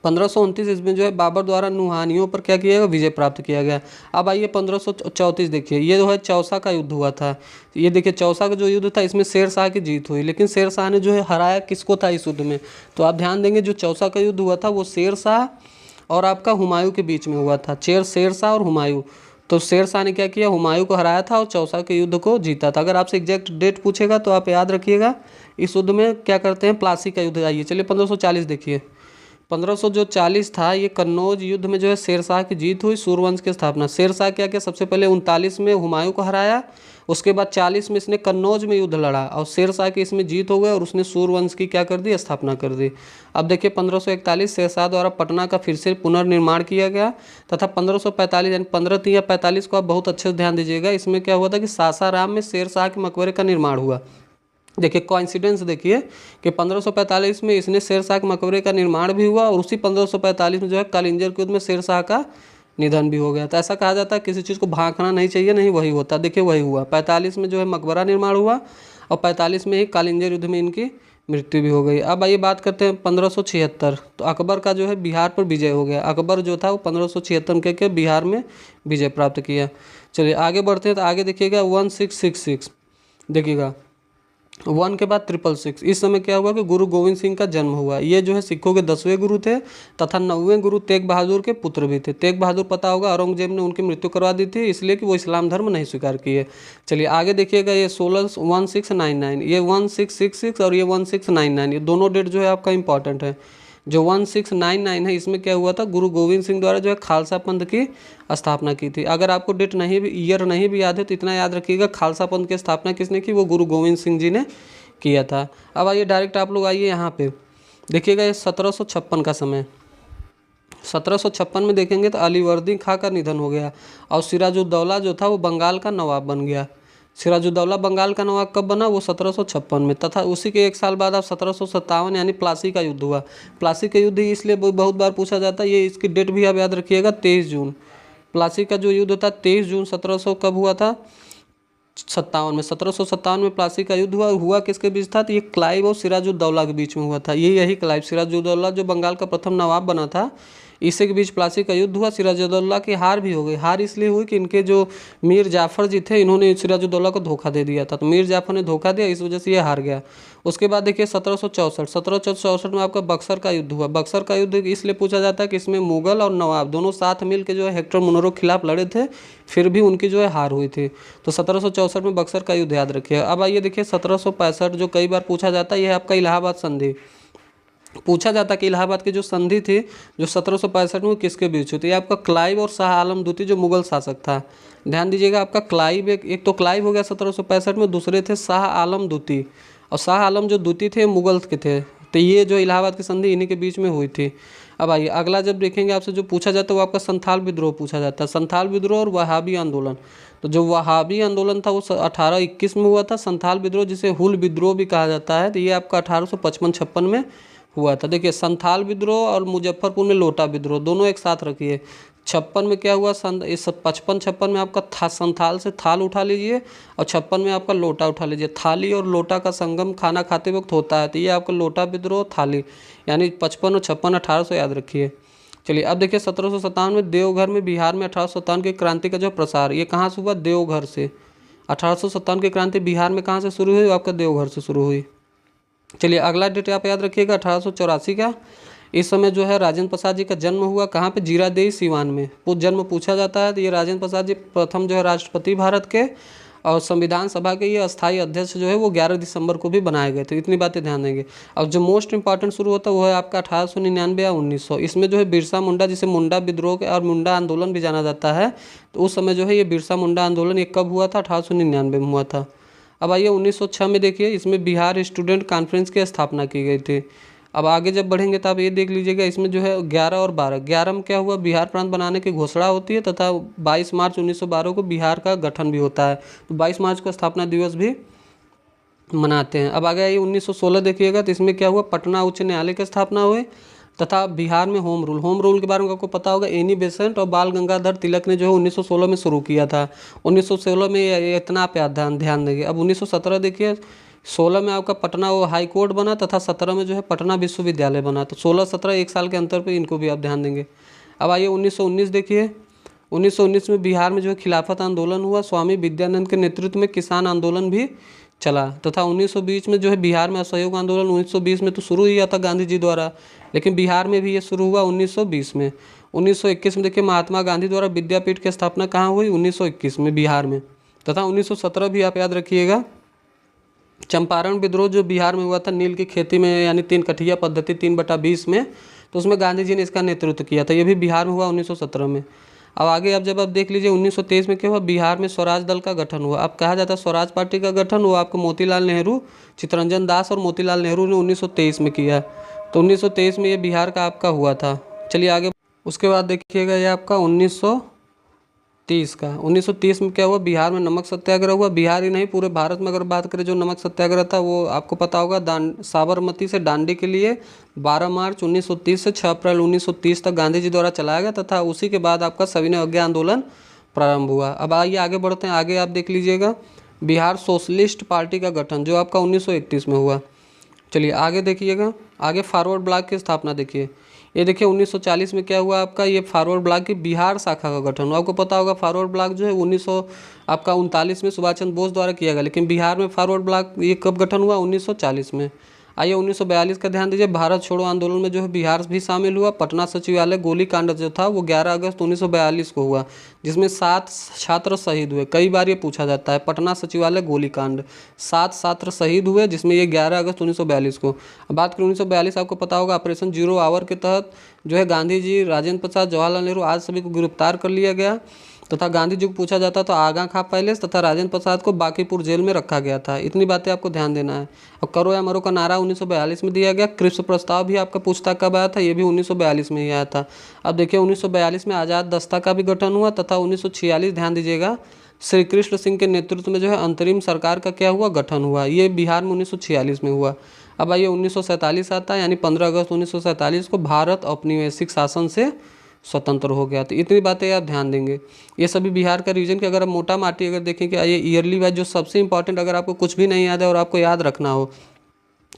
1529 ईस्वी में जो है बाबर द्वारा नुहानियों पर क्या किया गया, विजय प्राप्त किया गया। अब आइए 1534 देखिए, ये जो है चौसा का युद्ध हुआ था। ये देखिए चौसा का जो युद्ध था इसमें शेर शाह की जीत हुई, लेकिन शेर शाह ने जो है हराया किसको था इस युद्ध में, तो आप ध्यान देंगे जो चौसा का युद्ध हुआ था वो शेर शाह और आपका हुमायूं के बीच में हुआ था। शेर शाह और हुमायूं, तो शेर शाह ने क्या किया, हुमायूं को हराया था और चौसा के युद्ध को जीता था। अगर आपसे एग्जैक्ट डेट पूछेगा तो आप याद रखिएगा इस युद्ध में क्या करते हैं, प्लासी का युद्ध। आइए चलिए 1540 देखिए, 1540 था, ये कन्नौज युद्ध में जो है शेर शाह की जीत हुई, सूर्यवंश की स्थापना। शेर शाह क्या किया, सबसे पहले 39 में हुमायूं को हराया, उसके बाद 40 में इसने कन्नौज में युद्ध लड़ा और शेर शाह की इसमें जीत हो गई और उसने सूर्यवंश की क्या कर दी, स्थापना कर दी। अब देखिए 1541 शेर शाह द्वारा पटना का फिर से पुनर्निर्माण किया गया, तथा 1545 यानी 15 या 45 को आप बहुत अच्छे से ध्यान दीजिएगा, इसमें क्या हुआ था कि सासाराम में शेर शाह के मकबरे का निर्माण हुआ। देखिए कोइंसिडेंस देखिए कि 1545 में इसने शेर शाह के मकबरे का निर्माण भी हुआ और उसी 1545 में जो है कालिंजर के युद्ध में शेर शाह का निधन भी हो गया। तो ऐसा कहा जाता है किसी चीज़ को भांकना नहीं चाहिए, नहीं वही होता। देखिए वही हुआ, 45 में जो है मकबरा निर्माण हुआ और 45 में ही कालिंजर युद्ध में इनकी मृत्यु भी हो गई। अब आइए बात करते हैं 1576, तो अकबर का जो है बिहार पर विजय हो गया। अकबर जो था वो 1576 में क्या बिहार में विजय प्राप्त किया। चलिए आगे बढ़ते हैं, तो आगे देखिएगा 1666 देखिएगा 1 के बाद 666। इस समय क्या हुआ कि गुरु गोविंद सिंह का जन्म हुआ। ये जो है सिखों के 10वें गुरु थे तथा 9वें गुरु तेग बहादुर के पुत्र भी थे। तेग बहादुर पता होगा औरंगजेब ने उनकी मृत्यु करवा दी थी, इसलिए कि वो इस्लाम धर्म नहीं स्वीकार किए। चलिए आगे देखिएगा ये 1699, ये 1666 और ये 1699, ये दोनों डेट जो है आपका इंपॉर्टेंट है। जो 1699 है इसमें क्या हुआ था, गुरु गोविंद सिंह द्वारा जो है खालसा पंथ की स्थापना की थी। अगर आपको डेट नहीं भी ईयर नहीं भी याद है तो इतना याद रखिएगा खालसा पंथ की स्थापना किसने की, वो गुरु गोविंद सिंह जी ने किया था। अब आइए डायरेक्ट आप लोग आइए यहाँ पे देखिएगा ये 1756 का समय। 1756 में देखेंगे तो अलीवर्दी खां का निधन हो गया और सिराजुद्दौला जो था वो बंगाल का नवाब बन गया। सिराजुद्दौला बंगाल का नवाब कब बना, वो 1756 में। तथा उसी के एक साल बाद आप 1757 यानी प्लासी का युद्ध हुआ। प्लासी का युद्ध इसलिए बहुत बार पूछा जाता है, ये इसकी डेट भी आप याद रखिएगा 23 जून। प्लासी का जो युद्ध था 23 जून 1700 कब हुआ था, 57 में। 1757 में प्लासी का युद्ध हुआ किसके बीच था, तो ये क्लाइव और सिराजुद्दौला के बीच में हुआ था। यही क्लाइव सिराजुद्दौला जो बंगाल का प्रथम नवाब बना था, इसी के बीच प्लासी का युद्ध हुआ, सिराजुद्दौला की हार भी हो गई। हार इसलिए हुई कि इनके जो मीर जाफ़र जी थे, इन्होंने सिराजुद्दौला को धोखा दे दिया था, तो मीर जाफ़र ने धोखा दिया, इस वजह से ये हार गया। उसके बाद देखिए 1764 में आपका बक्सर का युद्ध हुआ। बक्सर का युद्ध इसलिए पूछा जाता है कि इसमें मुगल और नवाब दोनों साथ मिल के जो है हेक्टर मुनरो के खिलाफ लड़े थे, फिर भी उनकी जो है हार हुई थी। तो 1764 में बक्सर का युद्ध याद रखिए। अब आइए देखिए 1765 जो कई बार पूछा जाता है, यह है आपका इलाहाबाद संधि। पूछा जाता है कि इलाहाबाद की जो संधि थी जो 1765 में, किसके बीच हुई थी। ये आपका क्लाइव और शाह आलम द्वितीय जो मुगल शासक था, ध्यान दीजिएगा। आपका क्लाइव एक तो क्लाइव हो गया 1765 में, दूसरे थे शाह आलम द्वितीय, और शाह आलम जो द्वितीय थे मुगल के थे। तो ये जो इलाहाबाद की संधि इन्हीं के बीच में हुई थी। अब आइए अगला जब देखेंगे आपसे जो पूछा जाता है वो आपका संथाल विद्रोह पूछा जाता है। संथाल विद्रोह और वहाबी आंदोलन। तो जो वहाबी आंदोलन था वो 1821 में हुआ था। संथाल विद्रोह जिसे हुल विद्रोह भी कहा जाता है, तो ये आपका 1855-56 में हुआ था। देखिए संथाल विद्रोह और मुजफ्फरपुर में लोटा विद्रोह दोनों एक साथ रखिए। 56 में क्या हुआ, इस 55-56 में आपका संथाल से थाल उठा लीजिए, और 56 में आपका लोटा उठा लीजिए। थाली और लोटा का संगम खाना खाते वक्त होता है, तो ये आपका लोटा विद्रोह थाली, यानी 55 और 56 1800 याद रखिए। चलिए अब देखिए 1757 में देवघर में बिहार में 1857 की क्रांति का जो प्रसार, ये कहाँ से हुआ, देवघर से। 1857 की क्रांति बिहार में कहाँ से शुरू हुई, आपका देवघर से शुरू हुई। चलिए अगला डेट आप याद रखिएगा 1884 का। इस समय जो है राजेंद्र प्रसाद जी का जन्म हुआ, कहाँ पे, जीरादेई सिवान में। वो जन्म पूछा जाता है, तो ये राजेंद्र प्रसाद जी प्रथम जो है राष्ट्रपति भारत के, और संविधान सभा के ये अस्थायी अध्यक्ष जो है वो 11 दिसंबर को भी बनाए गए थे। इतनी बातें ध्यान देंगे। अब जो मोस्ट इंपॉर्टेंट शुरू होता है वो है आपका 1899 या 1900। इसमें जो है बिरसा मुंडा, जिसे मुंडा विद्रोह और मुंडा आंदोलन भी जाना जाता है, तो उस समय जो है ये बिरसा मुंडा आंदोलन ये कब हुआ था, 1899 में हुआ था। अब आइए 1906 में देखिए, इसमें बिहार स्टूडेंट कॉन्फ्रेंस की स्थापना की गई थी। अब आगे जब बढ़ेंगे तो आप ये देख लीजिएगा, इसमें जो है 11 और 12, 11 में क्या हुआ, बिहार प्रांत बनाने की घोषणा होती है, तथा 22 मार्च 1912 को बिहार का गठन भी होता है। तो 22 मार्च को स्थापना दिवस भी मनाते हैं। अब आगे आइए 1916 देखिएगा, तो इसमें क्या हुआ, पटना उच्च न्यायालय की स्थापना हुई, तथा बिहार में होम रूल के बारे में आपको पता होगा, एनी बेसेंट और बाल गंगाधर तिलक ने जो है 1916 में शुरू किया था। 1916 में इतना आप ध्यान देंगे। अब 1917 देखिए, 16 में आपका पटना वो हाई कोर्ट बना, तथा 17 में जो है पटना विश्वविद्यालय बना। तो 16-17 एक साल के अंतर पे इनको भी आप ध्यान देंगे। अब आइए 1919 देखिए, 1919 में बिहार में जो है खिलाफत आंदोलन हुआ, स्वामी विद्यानंद के नेतृत्व में किसान आंदोलन भी चला, तथा 1920 में जो है बिहार में असहयोग आंदोलन 1920 में तो शुरू हुआ था गांधी जी द्वारा, लेकिन बिहार में भी ये शुरू हुआ 1920 में। 1921 में देखिए महात्मा गांधी द्वारा विद्यापीठ की स्थापना कहाँ हुई, 1921 में बिहार में। तथा 1917 भी आप याद रखिएगा, चंपारण विद्रोह जो बिहार में हुआ था नील की खेती में, यानी 3 कठिया पद्धति 3/20 में, तो उसमें गांधी जी ने इसका नेतृत्व किया था। ये भी बिहार में हुआ 1917 में। अब आगे अब जब आप देख लीजिए 1923 में क्या हुआ, बिहार में स्वराज दल का गठन हुआ। अब कहा जाता है स्वराज पार्टी का गठन हुआ आपको मोतीलाल नेहरू, चित्तरंजन दास और मोतीलाल नेहरू ने 1923 में किया। तो 1923 में ये बिहार का आपका हुआ था। चलिए आगे, उसके बाद देखिएगा ये आपका 1930 का। 1930 में क्या हुआ, बिहार में नमक सत्याग्रह हुआ। बिहार ही नहीं पूरे भारत में अगर बात करें जो नमक सत्याग्रह था वो आपको पता होगा, साबरमती से दांडी के लिए 12 मार्च 1930 से 6 अप्रैल 1930 तक गांधी जी द्वारा चलाया गया, तथा उसी के बाद आपका सविनय अवज्ञा आंदोलन प्रारंभ हुआ। अब आइए आगे बढ़ते हैं। आगे आप देख लीजिएगा बिहार सोशलिस्ट पार्टी का गठन जो आपका 1931 में हुआ। चलिए आगे देखिएगा, आगे फॉरवर्ड ब्लॉक की स्थापना देखिए। ये देखिए 1940 में क्या हुआ आपका, ये फॉरवर्ड ब्लॉक की बिहार शाखा का गठन हुआ। आपको पता होगा फॉरवर्ड ब्लॉक जो है 1939 में सुभाष चंद्र बोस द्वारा किया गया, लेकिन बिहार में फॉरवर्ड ब्लॉक ये कब गठन हुआ, 1940 में। आइए 1942 का ध्यान दीजिए, भारत छोड़ो आंदोलन में जो है बिहार भी शामिल हुआ। पटना सचिवालय गोलीकांड जो था वो 11 अगस्त 1942 को हुआ, जिसमें 7 छात्र शहीद हुए। कई बार ये पूछा जाता है, पटना सचिवालय गोलीकांड, 7 छात्र शहीद हुए, जिसमें ये 11 अगस्त 1942 को। अब बात करें 1942, आपको पता होगा ऑपरेशन जीरो आवर के तहत जो है गांधी जी, राजेंद्र प्रसाद, जवाहरलाल नेहरू आज सभी को गिरफ्तार कर लिया गया, तथा गांधी जी को पूछा जाता तो आगा खां पैलेस तथा राजेंद्र प्रसाद को बांकीपुर जेल में रखा गया था। इतनी बातें आपको ध्यान देना है। और करो या मरो का नारा 1942 में दिया गया। क्रिप्स प्रस्ताव भी आपका पूछता कब आया था, ये भी 1942 में ही आया था। अब देखिए 1942 में आज़ाद दस्ता का भी गठन हुआ, तथा 1946 ध्यान दीजिएगा श्री कृष्ण सिंह के नेतृत्व में जो है अंतरिम सरकार का क्या हुआ, गठन हुआ। ये बिहार में 1946 में हुआ। अब आइए 1947 आता है, यानी 15 अगस्त 1947 को भारत औपनिवेशिक शासन से स्वतंत्र हो गया। तो इतनी बातें आप ध्यान देंगे। ये सभी बिहार का रीजन की अगर आप मोटा माटी अगर देखें कि ये ईयरली वाइज जो सबसे इंपॉर्टेंट, अगर आपको कुछ भी नहीं याद है और आपको याद रखना हो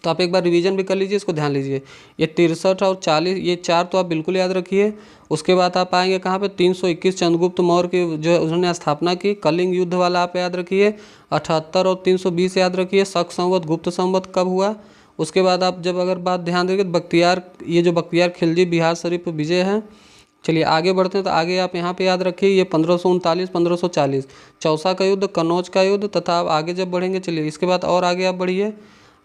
तो आप एक बार रिवीजन भी कर लीजिए, इसको ध्यान लीजिए। ये 63 और 40, ये 4 तो आप बिल्कुल याद रखिए। उसके बाद आप आएंगे कहाँ पे, 321 चंद्रगुप्त मौर्य की जो है उन्होंने स्थापना की। कलिंग युद्ध वाला आप याद रखिए। 78 और 320 याद रखिए। शक संवत, गुप्त संवत कब हुआ। उसके बाद आप जब अगर बात ध्यान देंगे तो बख्तियार, ये जो बख्तियार खिलजी बिहार शरीफ पर विजय है। चलिए आगे बढ़ते हैं। तो आगे आप यहाँ पे याद रखिए ये 1539 1540 चौसा का युद्ध, कन्नौज का युद्ध, तथा आप आगे जब बढ़ेंगे, चलिए इसके बाद और आगे आप बढ़िए।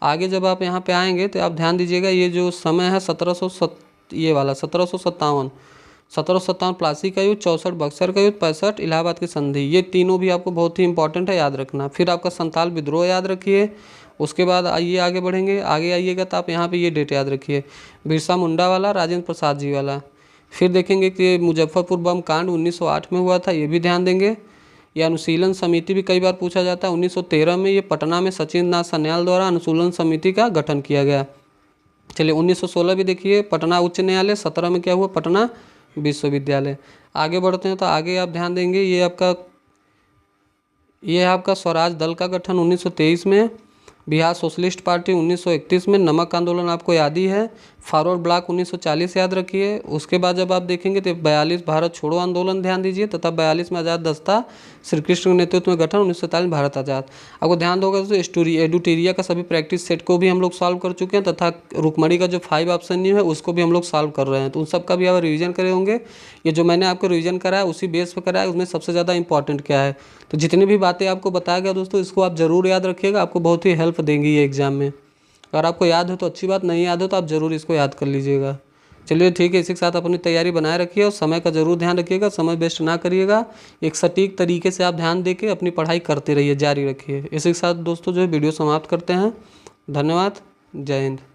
आगे जब आप यहाँ पे आएंगे तो आप ध्यान दीजिएगा, ये जो समय है 1757 प्लासी का युद्ध, 64 बक्सर का युद्ध, 65 इलाहाबाद की संधि, ये तीनों भी आपको बहुत ही इंपॉर्टेंट है, याद रखना। फिर आपका संताल विद्रोह याद रखिए। उसके बाद आइए आगे बढ़ेंगे, आगे आइएगा तो आप यहाँ पे ये डेट याद रखिए, बिरसा मुंडा वाला, राजेंद्र प्रसाद जी वाला। फिर देखेंगे कि मुजफ्फरपुर बम कांड 1908 में हुआ था, ये भी ध्यान देंगे। ये अनुशीलन समिति भी कई बार पूछा जाता है। 1913 में ये पटना में सचिंद्र नाथ सन्याल द्वारा अनुशीलन समिति का गठन किया गया। चलिए 1916 भी देखिए, पटना उच्च न्यायालय। 17 में क्या हुआ, पटना विश्वविद्यालय। आगे बढ़ते हैं तो आगे आप ध्यान देंगे, ये आपका स्वराज दल का गठन 1923 में। बिहार सोशलिस्ट पार्टी 1931 में। नमक आंदोलन आपको याद ही है। फॉरवर्ड ब्लॉक 1940 याद रखिए। उसके बाद जब आप देखेंगे तो 42 भारत छोड़ो आंदोलन ध्यान दीजिए, तथा 42 में आज़ाद दस्ता श्री कृष्ण के नेतृत्व में गठन, 1947 भारत आज़ाद। आपको ध्यान होगा तो एडुटेरिया का सभी प्रैक्टिस सेट को भी हम लोग सॉल्व कर चुके हैं, तथा रुकमणी का जो 5 ऑप्शन न्यू है उसको भी हम लोग सॉल्व कर रहे हैं। तो उन सब का भी आप रिवीजन करे होंगे। ये जो मैंने आपको रिवीजन करा है उसी बेस पर करा है, उसमें सबसे ज़्यादा इंपॉर्टेंट क्या है। तो जितनी भी बातें आपको बताया गया दोस्तों, इसको आप ज़रूर याद रखिएगा, आपको बहुत ही हेल्प देंगी ये एग्जाम में। अगर आपको याद हो तो अच्छी बात, नहीं याद हो तो आप ज़रूर इसको याद कर लीजिएगा। चलिए ठीक है, इसी के साथ अपनी तैयारी बनाए रखिए और समय का ज़रूर ध्यान रखिएगा, समय वेस्ट ना करिएगा। एक सटीक तरीके से आप ध्यान देके अपनी पढ़ाई करते रहिए, जारी रखिए। इसी के साथ दोस्तों जो है वीडियो समाप्त करते हैं। धन्यवाद, जय हिंद।